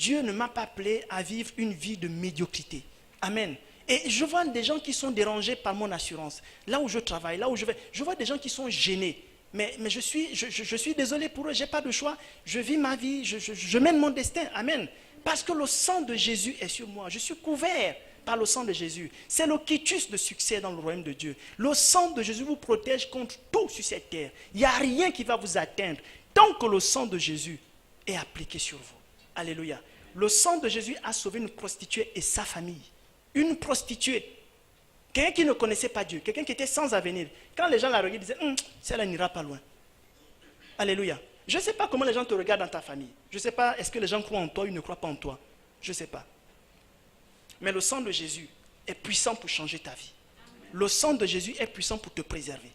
ne m'a pas appelé à vivre une vie de médiocrité. Amen. Et je vois des gens qui sont dérangés par mon assurance. Là où je travaille, là où je vais, je vois des gens qui sont gênés. Mais je suis désolé pour eux, je n'ai pas de choix. Je vis ma vie, je mène mon destin. Amen. Parce que le sang de Jésus est sur moi. Je suis couvert par le sang de Jésus. C'est le quitus de succès dans le royaume de Dieu. Le sang de Jésus vous protège contre tout sur cette terre. Il n'y a rien qui va vous atteindre tant que le sang de Jésus est appliqué sur vous. Alléluia. Le sang de Jésus a sauvé une prostituée et sa famille. Une prostituée. Quelqu'un qui ne connaissait pas Dieu. Quelqu'un qui était sans avenir. Quand les gens la regardaient, ils disaient, celle-là n'ira pas loin. Alléluia. Je ne sais pas comment les gens te regardent dans ta famille. Je ne sais pas, est-ce que les gens croient en toi ou ils ne croient pas en toi. Je ne sais pas. Mais le sang de Jésus est puissant pour changer ta vie. Le sang de Jésus est puissant pour te préserver.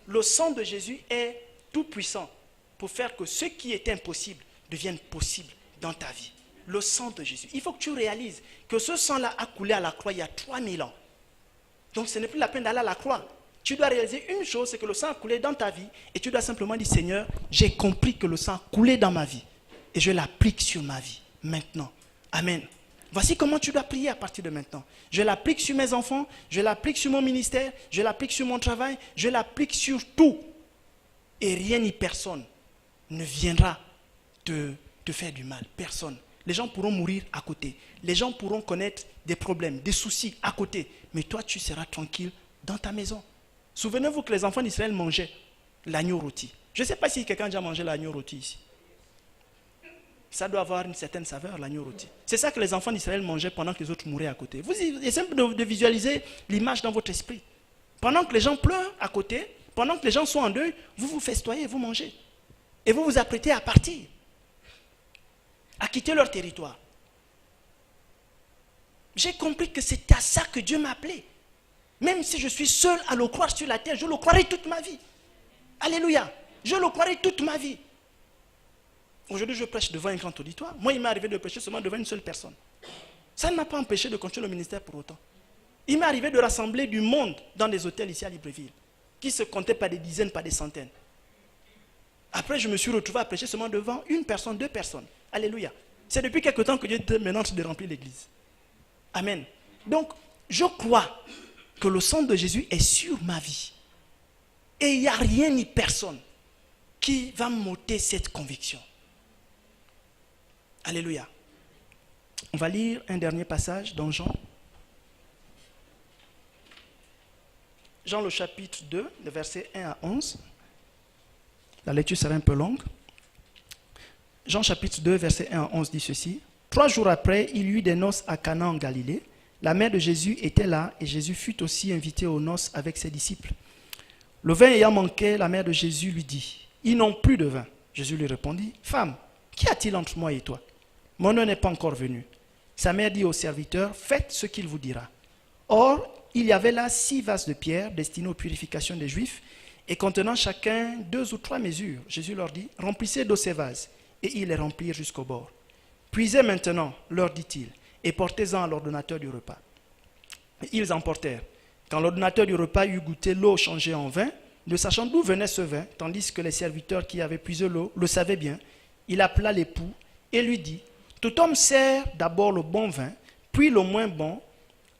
Le sang de Jésus est tout puissant pour faire que ce qui est impossible devienne possible dans ta vie. Le sang de Jésus. Il faut que tu réalises que ce sang-là a coulé à la croix il y a 3000 ans. Donc ce n'est plus la peine d'aller à la croix. Tu dois réaliser une chose, c'est que le sang a coulé dans ta vie et tu dois simplement dire, Seigneur, j'ai compris que le sang a coulé dans ma vie et je l'applique sur ma vie maintenant. Amen. Voici comment tu dois prier à partir de maintenant. Je l'applique sur mes enfants, je l'applique sur mon ministère, je l'applique sur mon travail, je l'applique sur tout. Et rien ni personne ne viendra te faire du mal. Personne. Les gens pourront mourir à côté. Les gens pourront connaître des problèmes, des soucis à côté. Mais toi, tu seras tranquille dans ta maison. Souvenez-vous que les enfants d'Israël mangeaient l'agneau rôti. Je ne sais pas si quelqu'un a déjà mangé l'agneau rôti ici. Ça doit avoir une certaine saveur, l'agneau rôti. C'est ça que les enfants d'Israël mangeaient pendant que les autres mouraient à côté. Vous essayez de visualiser l'image dans votre esprit. Pendant que les gens pleurent à côté, pendant que les gens sont en deuil, vous vous festoyez, vous mangez. Et vous vous apprêtez à partir, à quitter leur territoire. J'ai compris que c'est à ça que Dieu m'a appelé. Même si je suis seul à le croire sur la terre, je le croirai toute ma vie. Alléluia. Je le croirai toute ma vie. Aujourd'hui, je prêche devant un grand auditoire. Moi, il m'est arrivé de prêcher seulement devant une seule personne. Ça ne m'a pas empêché de continuer le ministère pour autant. Il m'est arrivé de rassembler du monde dans des hôtels ici à Libreville, qui se comptaient par des dizaines, par des centaines. Après, je me suis retrouvé à prêcher seulement devant une personne, 2 personnes. Alléluia. C'est depuis quelque temps que Dieu est maintenant en train de remplir l'église. Amen. Donc, je crois que le sang de Jésus est sur ma vie. Et il n'y a rien ni personne qui va m'ôter cette conviction. Alléluia. On va lire un dernier passage dans Jean. Jean le chapitre 2, le verset 1 à 11. La lecture sera un peu longue. Jean chapitre 2, verset 1 à 11 dit ceci. 3 jours après, il y eut des noces à Cana en Galilée. La mère de Jésus était là et Jésus fut aussi invité aux noces avec ses disciples. Le vin ayant manqué, la mère de Jésus lui dit, « Ils n'ont plus de vin. » Jésus lui répondit, « Femme, qu'y a-t-il entre moi et toi? Mon heure n'est pas encore venue. » Sa mère dit au serviteur, « Faites ce qu'il vous dira. » Or, il y avait là 6 vases de pierre destinés aux purifications des Juifs et contenant chacun 2 ou 3 mesures. Jésus leur dit, « Remplissez d'eau ces vases. » Et ils les remplirent jusqu'au bord. « Puisez maintenant, leur dit-il, et portez-en à l'ordonnateur du repas. » Et ils emportèrent. Quand l'ordonnateur du repas eut goûté l'eau changée en vin, ne sachant d'où venait ce vin, tandis que les serviteurs qui avaient puisé l'eau le savaient bien, il appela l'époux et lui dit, « Tout homme sert d'abord le bon vin, puis le moins bon,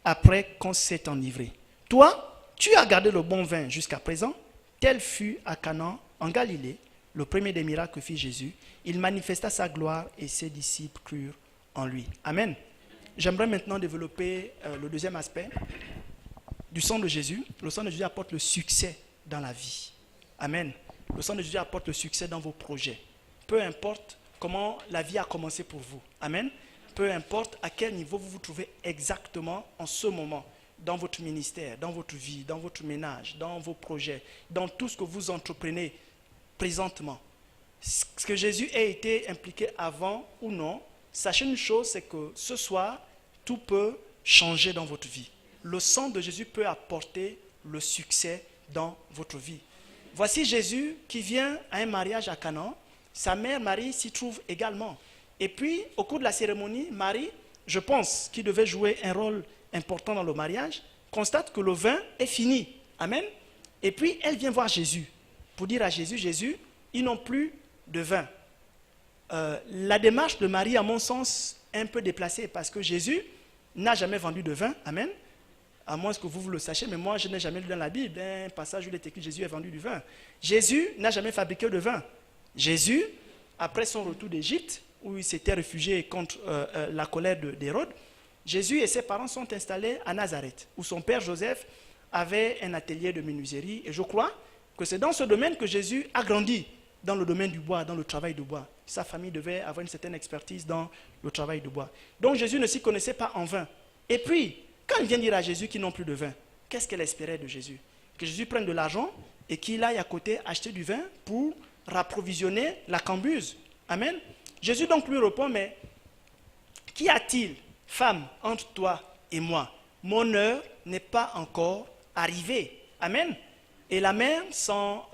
après qu'on s'est enivré. Toi, tu as gardé le bon vin jusqu'à présent. » Tel fut à Cana, en Galilée, le premier des miracles que fit Jésus. Il manifesta sa gloire et ses disciples crurent en lui. Amen. J'aimerais maintenant développer le deuxième aspect du sang de Jésus. Le sang de Jésus apporte le succès dans la vie. Amen. Le sang de Jésus apporte le succès dans vos projets. Peu importe comment la vie a commencé pour vous. Amen. Peu importe à quel niveau vous vous trouvez exactement en ce moment, dans votre ministère, dans votre vie, dans votre ménage, dans vos projets, dans tout ce que vous entreprenez présentement. Ce que Jésus ait été impliqué avant ou non, sachez une chose, c'est que ce soir, tout peut changer dans votre vie. Le sang de Jésus peut apporter le succès dans votre vie. Voici Jésus qui vient à un mariage à Cana. Sa mère Marie s'y trouve également. Et puis, au cours de la cérémonie, Marie, je pense, qui devait jouer un rôle important dans le mariage, constate que le vin est fini. Amen. Et puis, elle vient voir Jésus pour dire à Jésus, « Jésus, ils n'ont plus de vin. » La démarche de Marie, à mon sens, est un peu déplacée parce que Jésus n'a jamais vendu de vin. Amen. À moins que vous le sachiez, mais moi, je n'ai jamais lu dans la Bible un passage où il est écrit Jésus a vendu du vin. Jésus n'a jamais fabriqué de vin. Jésus, après son retour d'Égypte, où il s'était réfugié contre la colère d'Hérode, Jésus et ses parents sont installés à Nazareth, où son père Joseph avait un atelier de menuiserie. Et je crois que c'est dans ce domaine que Jésus a grandi, dans le domaine du bois, dans le travail du bois. Sa famille devait avoir une certaine expertise dans le travail du bois. Donc Jésus ne s'y connaissait pas en vin. Et puis, quand il vient dire à Jésus qu'ils n'ont plus de vin, qu'est-ce qu'elle espérait de Jésus? Que Jésus prenne de l'argent et qu'il aille à côté acheter du vin pour rapprovisionner la cambuse. Amen. Jésus donc lui répond, mais qu'y a-t-il, femme, entre toi et moi? Mon heure n'est pas encore arrivée. Amen. Et la mère, sans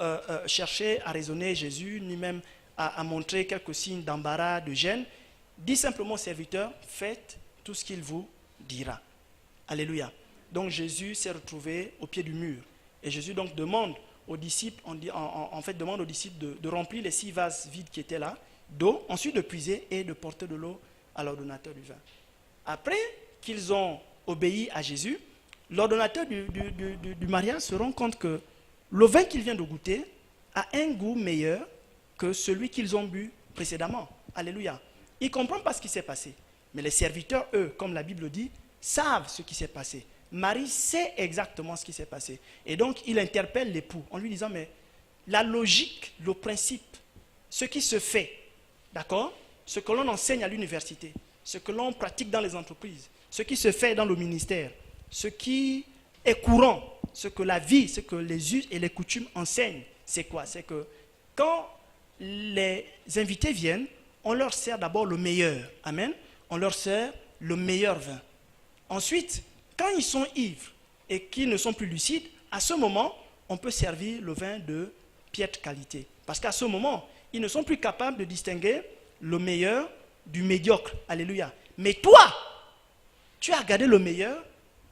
chercher à raisonner Jésus, ni même à montrer quelques signes d'embarras, de gêne, dit simplement au serviteur, faites tout ce qu'il vous dira. Alléluia. Donc Jésus s'est retrouvé au pied du mur. Et Jésus donc demande aux disciples, demande aux disciples de remplir les 6 vases vides qui étaient là, d'eau, ensuite de puiser et de porter de l'eau à l'ordonnateur du vin. Après qu'ils ont obéi à Jésus, l'ordonnateur du mariage se rend compte que le vin qu'il vient de goûter a un goût meilleur que celui qu'ils ont bu précédemment. Alléluia. Ils ne comprennent pas ce qui s'est passé. Mais les serviteurs, eux, comme la Bible dit, savent ce qui s'est passé. Marie sait exactement ce qui s'est passé. Et donc, il interpelle l'époux en lui disant, mais la logique, le principe, ce qui se fait, d'accord, ce que l'on enseigne à l'université, ce que l'on pratique dans les entreprises, ce qui se fait dans le ministère, ce qui est courant, ce que la vie, ce que les us et les coutumes enseignent, c'est quoi? C'est que quand les invités viennent, on leur sert d'abord le meilleur. Amen. On leur sert le meilleur vin. Ensuite, quand ils sont ivres et qu'ils ne sont plus lucides, à ce moment, on peut servir le vin de piètre qualité. Parce qu'à ce moment, ils ne sont plus capables de distinguer le meilleur du médiocre. Alléluia. Mais toi, tu as gardé le meilleur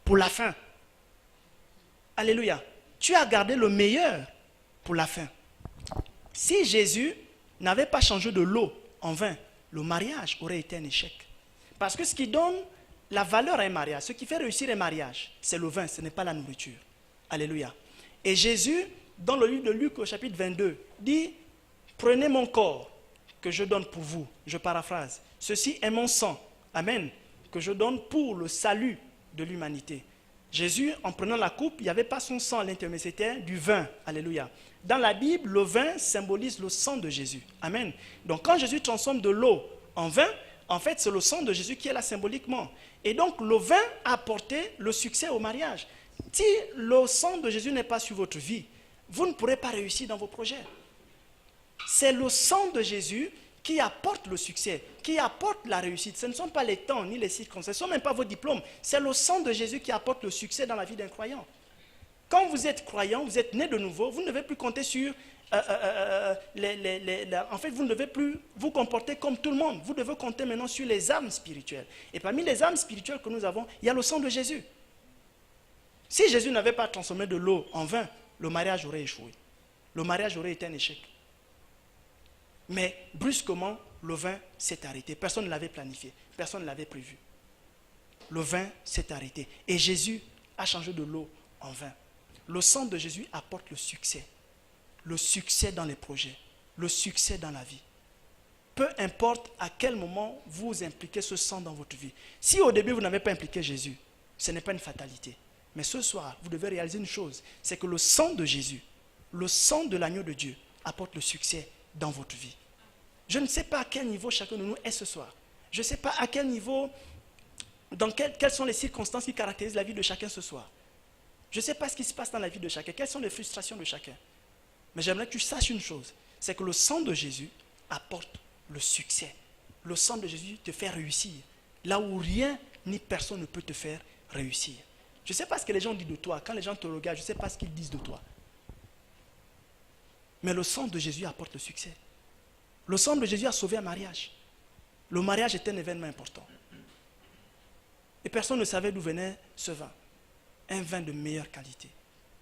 pour la fin. Alléluia. Tu as gardé le meilleur pour la fin. Si Jésus n'avait pas changé de l'eau en vin, le mariage aurait été un échec. Parce que ce qui donne la valeur à un mariage, ce qui fait réussir un mariage, c'est le vin, ce n'est pas la nourriture. Alléluia. Et Jésus, dans le livre de Luc au chapitre 22, dit, prenez mon corps que je donne pour vous. Je paraphrase. Ceci est mon sang. Amen. Que je donne pour le salut de l'humanité. Jésus, en prenant la coupe, il n'y avait pas son sang à l'intérieur, mais c'était du vin. Alléluia. Dans la Bible, le vin symbolise le sang de Jésus. Amen. Donc quand Jésus transforme de l'eau en vin, en fait, c'est le sang de Jésus qui est là symboliquement. Et donc, le vin a apporté le succès au mariage. Si le sang de Jésus n'est pas sur votre vie, vous ne pourrez pas réussir dans vos projets. C'est le sang de Jésus qui apporte le succès, qui apporte la réussite. Ce ne sont pas les temps ni les circonstances, ce ne sont même pas vos diplômes. C'est le sang de Jésus qui apporte le succès dans la vie d'un croyant. Quand vous êtes croyant, vous êtes né de nouveau, vous ne devez plus compter sur... en fait, vous ne devez plus vous comporter comme tout le monde. Vous devez compter maintenant sur les âmes spirituelles. Et parmi les âmes spirituelles que nous avons, il y a le sang de Jésus. Si Jésus n'avait pas transformé de l'eau en vin, le mariage aurait échoué. Le mariage aurait été un échec. Mais brusquement, le vin s'est arrêté. Personne ne l'avait planifié. Personne ne l'avait prévu. Le vin s'est arrêté. Et Jésus a changé de l'eau en vin. Le sang de Jésus apporte le succès. Le succès dans les projets. Le succès dans la vie. Peu importe à quel moment vous impliquez ce sang dans votre vie. Si au début vous n'avez pas impliqué Jésus, ce n'est pas une fatalité. Mais ce soir, vous devez réaliser une chose. C'est que le sang de Jésus, le sang de l'agneau de Dieu, apporte le succès dans votre vie. Je ne sais pas à quel niveau chacun de nous est ce soir. Je ne sais pas à quel niveau, quelles sont les circonstances qui caractérisent la vie de chacun ce soir. Je ne sais pas ce qui se passe dans la vie de chacun, quelles sont les frustrations de chacun. Mais j'aimerais que tu saches une chose, c'est que le sang de Jésus apporte le succès. Le sang de Jésus te fait réussir, là où rien ni personne ne peut te faire réussir. Je ne sais pas ce que les gens disent de toi. Quand les gens te regardent, je ne sais pas ce qu'ils disent de toi. Mais le sang de Jésus apporte le succès. Le sang de Jésus a sauvé un mariage. Le mariage est un événement important. Et personne ne savait d'où venait ce vin. Un vin de meilleure qualité.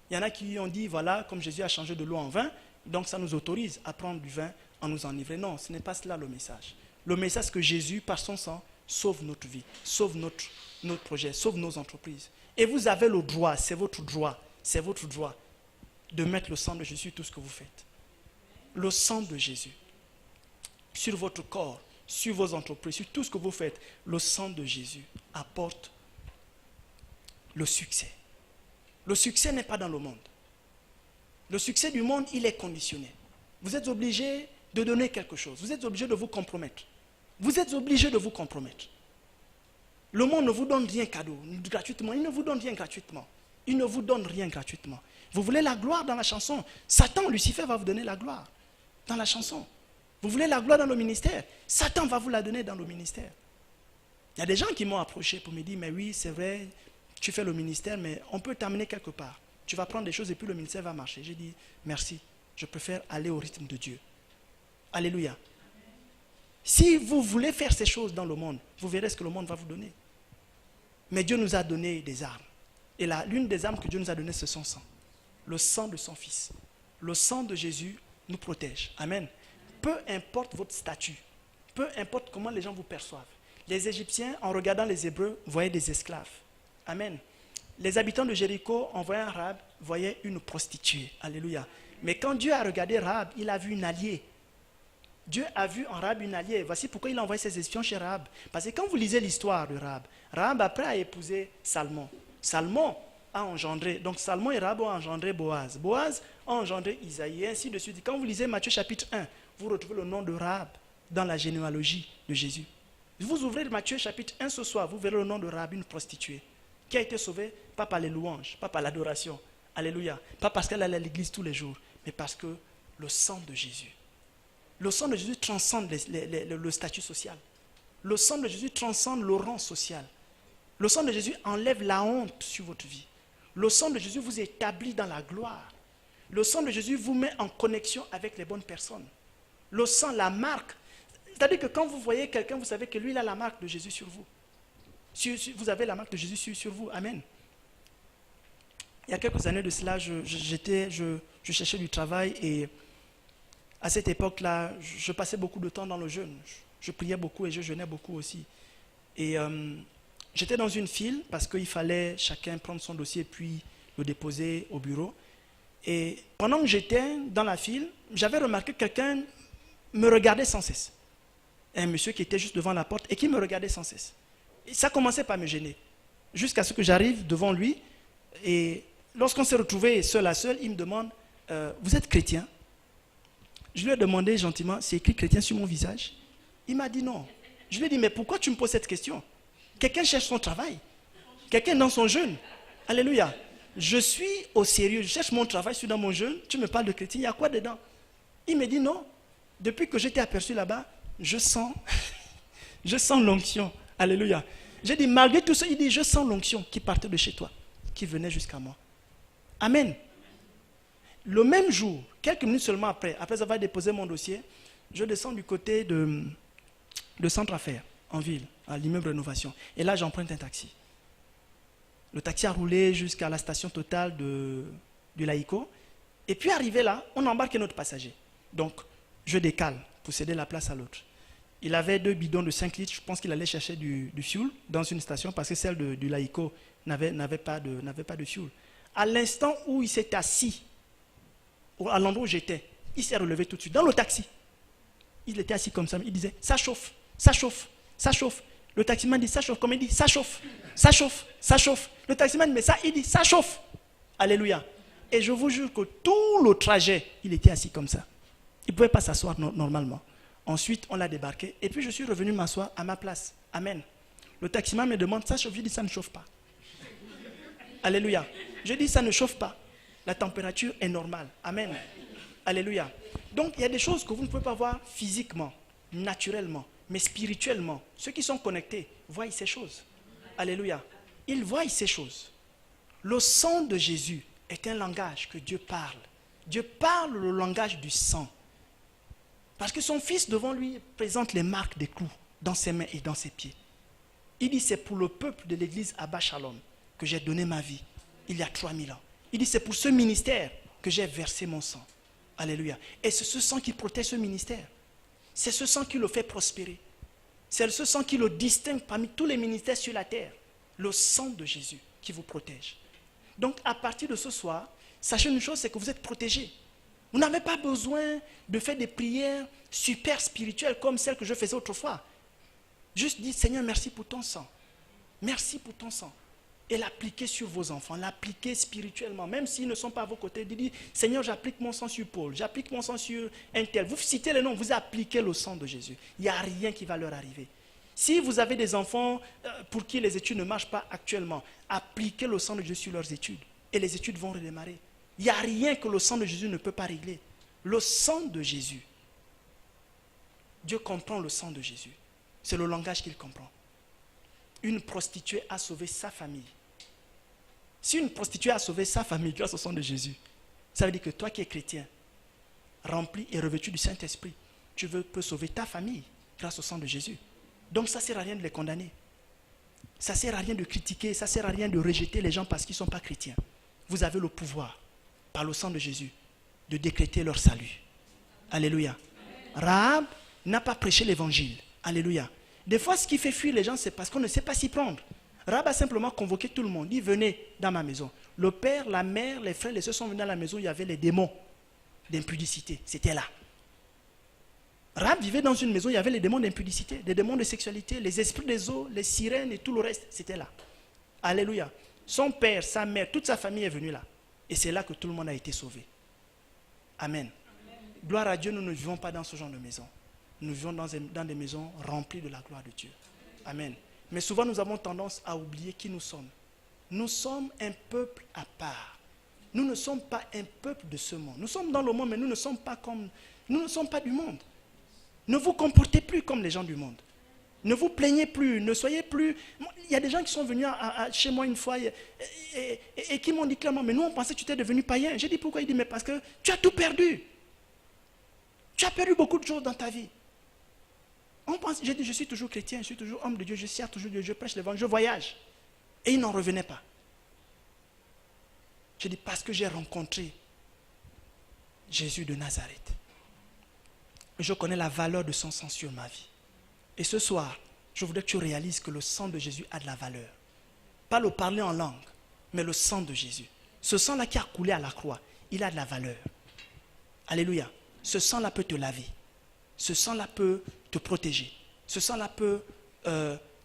Il y en a qui ont dit, voilà, comme Jésus a changé de l'eau en vin, donc ça nous autorise à prendre du vin en nous enivrer. Non, ce n'est pas cela le message. Le message, c'est que Jésus, par son sang, sauve notre vie, sauve notre projet, sauve nos entreprises. Et vous avez le droit, c'est votre droit de mettre le sang de Jésus sur tout ce que vous faites. Le sang de Jésus, sur votre corps, sur vos entreprises, sur tout ce que vous faites, le sang de Jésus apporte le succès. Le succès n'est pas dans le monde. Le succès du monde, il est conditionné. Vous êtes obligé de donner quelque chose. Vous êtes obligé de vous compromettre. Vous êtes obligé de vous compromettre. Le monde ne vous donne rien cadeau, gratuitement. Il ne vous donne rien gratuitement. Il ne vous donne rien gratuitement. Vous voulez la gloire dans la chanson. Satan, Lucifer va vous donner la gloire dans la chanson. Vous voulez la gloire dans le ministère. Satan va vous la donner dans le ministère. Il y a des gens qui m'ont approché pour me dire, mais oui, c'est vrai, tu fais le ministère, mais on peut t'amener quelque part. Tu vas prendre des choses et puis le ministère va marcher. J'ai dit, merci, je préfère aller au rythme de Dieu. Alléluia. Si vous voulez faire ces choses dans le monde, vous verrez ce que le monde va vous donner. Mais Dieu nous a donné des armes. Et là, l'une des armes que Dieu nous a données, c'est son sang. Le sang de son Fils. Le sang de Jésus nous protège. Amen. Peu importe votre statut, peu importe comment les gens vous perçoivent. Les Égyptiens, en regardant les Hébreux, voyaient des esclaves. Amen. Les habitants de Jéricho, en voyant un arabe, voyaient une prostituée. Alléluia. Mais quand Dieu a regardé Rahab, il a vu une alliée. Dieu a vu en Rahab une alliée. Voici pourquoi il a envoyé ses espions chez Rahab. Parce que quand vous lisez l'histoire de Rahab, Rahab après a épousé Salmon. Salmon a engendré, donc Salmon et Rahab ont engendré Boaz. Boaz a engendré Isaïe, et ainsi de suite. Quand vous lisez Matthieu chapitre 1, vous retrouvez le nom de Rahab dans la généalogie de Jésus. Vous ouvrez Matthieu chapitre 1 ce soir, vous verrez le nom de Rahab, une prostituée, qui a été sauvée, pas par les louanges, pas par l'adoration. Alléluia. Pas parce qu'elle allait à l'église tous les jours, mais parce que le sang de Jésus. Le sang de Jésus transcende le statut social. Le sang de Jésus transcende le rang social. Le sang de Jésus enlève la honte sur votre vie. Le sang de Jésus vous établit dans la gloire. Le sang de Jésus vous met en connexion avec les bonnes personnes. Le sang, la marque. C'est-à-dire que quand vous voyez quelqu'un, vous savez que lui, il a la marque de Jésus sur vous. Vous avez la marque de Jésus sur vous. Amen. Il y a quelques années de cela, je cherchais du travail et à cette époque-là, je passais beaucoup de temps dans le jeûne. Je priais beaucoup et je jeûnais beaucoup aussi. Et j'étais dans une file parce qu'il fallait chacun prendre son dossier puis le déposer au bureau. Et pendant que j'étais dans la file, j'avais remarqué que quelqu'un me regardait sans cesse. Un monsieur qui était juste devant la porte et qui me regardait sans cesse. Et ça commençait par me gêner. Jusqu'à ce que j'arrive devant lui. Et lorsqu'on s'est retrouvés seul à seul, il me demande « Vous êtes chrétien ?» Je lui ai demandé gentiment « C'est écrit chrétien sur mon visage ?» Il m'a dit non. Je lui ai dit « Mais pourquoi tu me poses cette question? Quelqu'un cherche son travail. Quelqu'un dans son jeûne. Alléluia. Je suis au sérieux. Je cherche mon travail, je suis dans mon jeûne. Tu me parles de chrétien. Il y a quoi dedans? Il me dit non. Depuis que j'étais aperçu là-bas, je sens l'onction. Alléluia. J'ai dit malgré tout ça, il dit je sens l'onction qui partait de chez toi, qui venait jusqu'à moi. Amen. Le même jour, quelques minutes seulement après avoir déposé mon dossier, je descends du côté de Centre Affaires, en ville, à l'immeuble Rénovation. Et là, j'emprunte un taxi. Le taxi a roulé jusqu'à la station Total du Laïco. Et puis arrivé là, on embarque un autre passager. Donc, je décale pour céder la place à l'autre. Il avait 2 bidons de 5 litres. Je pense qu'il allait chercher du fuel dans une station parce que celle du Laïco n'avait pas de fuel. À l'instant où il s'est assis, à l'endroit où j'étais, il s'est relevé tout de suite. Dans le taxi, il était assis comme ça. Il disait, ça chauffe, ça chauffe, ça chauffe. Le taximan dit, ça chauffe. Comme il dit, ça chauffe, ça chauffe, ça chauffe. Le taximan dit, mais ça, il dit, ça chauffe. Alléluia. Et je vous jure que tout le trajet, il était assis comme ça. Il ne pouvait pas s'asseoir normalement. Ensuite, on l'a débarqué. Et puis, je suis revenu m'asseoir à ma place. Amen. Le taximan me demande, ça chauffe? Je dis, ça ne chauffe pas. Alléluia. Je dis, ça ne chauffe pas. La température est normale. Amen. Alléluia. Donc, il y a des choses que vous ne pouvez pas voir physiquement, naturellement, mais spirituellement. Ceux qui sont connectés voient ces choses. Alléluia. Ils voient ces choses. Le sang de Jésus est un langage que Dieu parle. Dieu parle le langage du sang. Parce que son fils devant lui présente les marques des clous dans ses mains et dans ses pieds. Il dit, c'est pour le peuple de l'église Abba Shalom que j'ai donné ma vie il y a 3000 ans. Il dit, c'est pour ce ministère que j'ai versé mon sang. Alléluia. Et c'est ce sang qui protège ce ministère. C'est ce sang qui le fait prospérer. C'est ce sang qui le distingue parmi tous les ministères sur la terre. Le sang de Jésus qui vous protège. Donc à partir de ce soir, sachez une chose, c'est que vous êtes protégés. Vous n'avez pas besoin de faire des prières super spirituelles comme celles que je faisais autrefois. Juste dites, Seigneur, merci pour ton sang. Merci pour ton sang. Et l'appliquer sur vos enfants, l'appliquer spirituellement, même s'ils ne sont pas à vos côtés. Dites, Seigneur, j'applique mon sang sur Paul, j'applique mon sang sur un tel. Vous citez les noms, vous appliquez le sang de Jésus. Il n'y a rien qui va leur arriver. Si vous avez des enfants pour qui les études ne marchent pas actuellement, appliquez le sang de Jésus sur leurs études. Et les études vont redémarrer. Il n'y a rien que le sang de Jésus ne peut pas régler. Le sang de Jésus. Dieu comprend le sang de Jésus. C'est le langage qu'il comprend. Une prostituée a sauvé sa famille. Si une prostituée a sauvé sa famille grâce au sang de Jésus, ça veut dire que toi qui es chrétien, rempli et revêtu du Saint-Esprit, tu peux sauver ta famille grâce au sang de Jésus. Donc ça ne sert à rien de les condamner. Ça ne sert à rien de critiquer, ça ne sert à rien de rejeter les gens parce qu'ils ne sont pas chrétiens. Vous avez le pouvoir, par le sang de Jésus, de décréter leur salut. Alléluia. Rahab n'a pas prêché l'évangile. Alléluia. Des fois, ce qui fait fuir les gens, c'est parce qu'on ne sait pas s'y prendre. Rahab a simplement convoqué tout le monde. Il dit, venez dans ma maison. Le père, la mère, les frères, les sœurs sont venus dans la maison, il y avait les démons. d'impudicité. C'était là. Rahab vivait dans une maison, il y avait les démons d'impudicité, des démons de sexualité, les esprits des eaux, les sirènes et tout le reste. C'était là. Alléluia. Son père, sa mère, toute sa famille est venue là. Et c'est là que tout le monde a été sauvé. Amen. Gloire à Dieu, nous ne vivons pas dans ce genre de maison. Nous vivons dans des maisons remplies de la gloire de Dieu. Amen. Mais souvent, nous avons tendance à oublier qui nous sommes. Nous sommes un peuple à part. Nous ne sommes pas un peuple de ce monde. Nous sommes dans le monde, mais nous ne sommes pas du monde. Ne vous comportez plus comme les gens du monde. Ne vous plaignez plus, ne soyez plus... Il y a des gens qui sont venus chez moi une fois et qui m'ont dit clairement, mais nous on pensait que tu étais devenu païen. J'ai dit pourquoi? Il dit, mais parce que tu as tout perdu. Tu as perdu beaucoup de choses dans ta vie. J'ai dit, je suis toujours chrétien, je suis toujours homme de Dieu, je sers toujours Dieu, je prêche l'évangile, je voyage. Et il n'en revenait pas. J'ai dit, parce que j'ai rencontré Jésus de Nazareth. Je connais la valeur de son sang sur ma vie. Et ce soir, je voudrais que tu réalises que le sang de Jésus a de la valeur. Pas le parler en langue, mais le sang de Jésus. Ce sang-là qui a coulé à la croix, il a de la valeur. Alléluia. Ce sang-là peut te laver. Ce sang-là peut te protéger. Ce sang-là peut,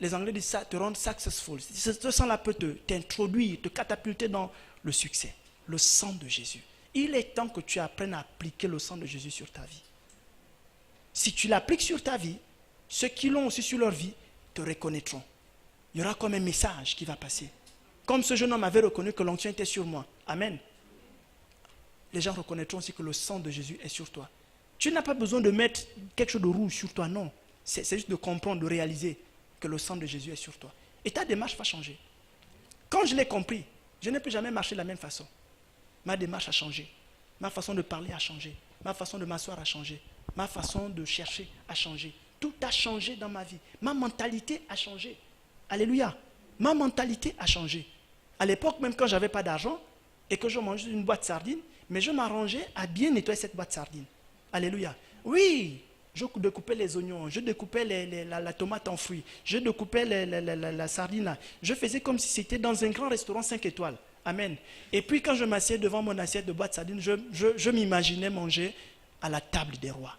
les Anglais disent ça, te rendre successful. Ce sang-là peut t'introduire, te catapulter dans le succès. Le sang de Jésus. Il est temps que tu apprennes à appliquer le sang de Jésus sur ta vie. Si tu l'appliques sur ta vie, ceux qui l'ont aussi sur leur vie te reconnaîtront. Il y aura comme un message qui va passer. Comme ce jeune homme avait reconnu que l'onction était sur moi. Amen. Les gens reconnaîtront aussi que le sang de Jésus est sur toi. Tu n'as pas besoin de mettre quelque chose de rouge sur toi, non. C'est juste de comprendre, de réaliser que le sang de Jésus est sur toi. Et ta démarche va changer. Quand je l'ai compris, je n'ai plus jamais marché de la même façon. Ma démarche a changé. Ma façon de parler a changé. Ma façon de m'asseoir a changé. Ma façon de chercher a changé. Tout a changé dans ma vie. Ma mentalité a changé. Alléluia. Ma mentalité a changé. À l'époque, même quand je n'avais pas d'argent et que je mangeais une boîte de sardines, mais je m'arrangeais à bien nettoyer cette boîte de sardines. Alléluia. Oui, je découpais les oignons, je découpais la tomate en fruits, je découpais la sardine là. Je faisais comme si c'était dans un grand restaurant 5 étoiles. Amen. Et puis quand je m'assieds devant mon assiette de boîte de sardines, je m'imaginais manger à la table des rois.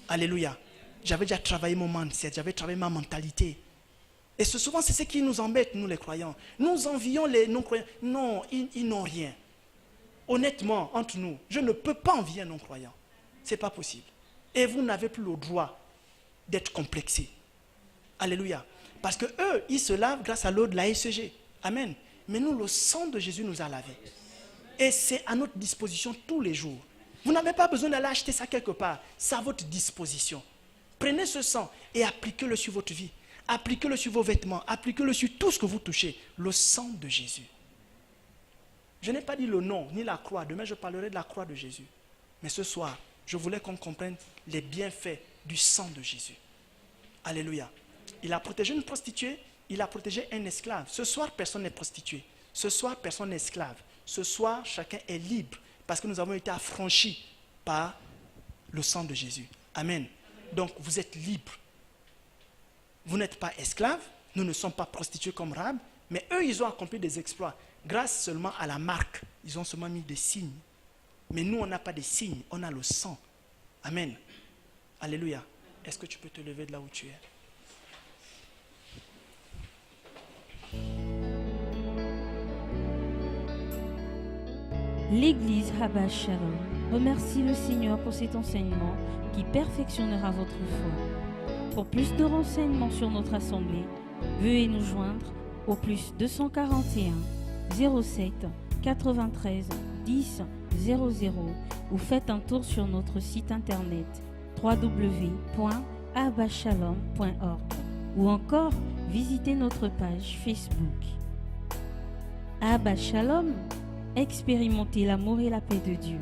Alléluia. J'avais déjà travaillé mon mindset, j'avais travaillé ma mentalité. Et souvent, c'est ce qui nous embête, nous les croyants. Nous envions les non-croyants. Non, ils n'ont rien. Honnêtement, entre nous, je ne peux pas envier un non-croyant. Ce n'est pas possible. Et vous n'avez plus le droit d'être complexé. Alléluia. Parce qu'eux, ils se lavent grâce à l'eau de la SEG. Amen. Mais nous, le sang de Jésus nous a lavés. Et c'est à notre disposition tous les jours. Vous n'avez pas besoin d'aller acheter ça quelque part. C'est à votre disposition. Prenez ce sang et appliquez-le sur votre vie. Appliquez-le sur vos vêtements. Appliquez-le sur tout ce que vous touchez. Le sang de Jésus. Je n'ai pas dit le nom ni la croix. Demain, je parlerai de la croix de Jésus. Mais ce soir, je voulais qu'on comprenne les bienfaits du sang de Jésus. Alléluia. Il a protégé une prostituée. Il a protégé un esclave. Ce soir, personne n'est prostitué. Ce soir, personne n'est esclave. Ce soir, chacun est libre. Parce que nous avons été affranchis par le sang de Jésus. Amen. Donc, vous êtes libre. Vous n'êtes pas esclaves. Nous ne sommes pas prostitués comme Rahab. Mais eux, ils ont accompli des exploits. Grâce seulement à la marque. Ils ont seulement mis des signes. Mais nous, on n'a pas de signes. On a le sang. Amen. Alléluia. Est-ce que tu peux te lever de là où tu es? L'église Abba Shalom remercie le Seigneur pour cet enseignement qui perfectionnera votre foi. Pour plus de renseignements sur notre assemblée, veuillez nous joindre au plus 241 07 93 10 00 ou faites un tour sur notre site internet www.abbashalom.org ou encore visitez notre page Facebook. Abba Shalom, expérimentez l'amour et la paix de Dieu.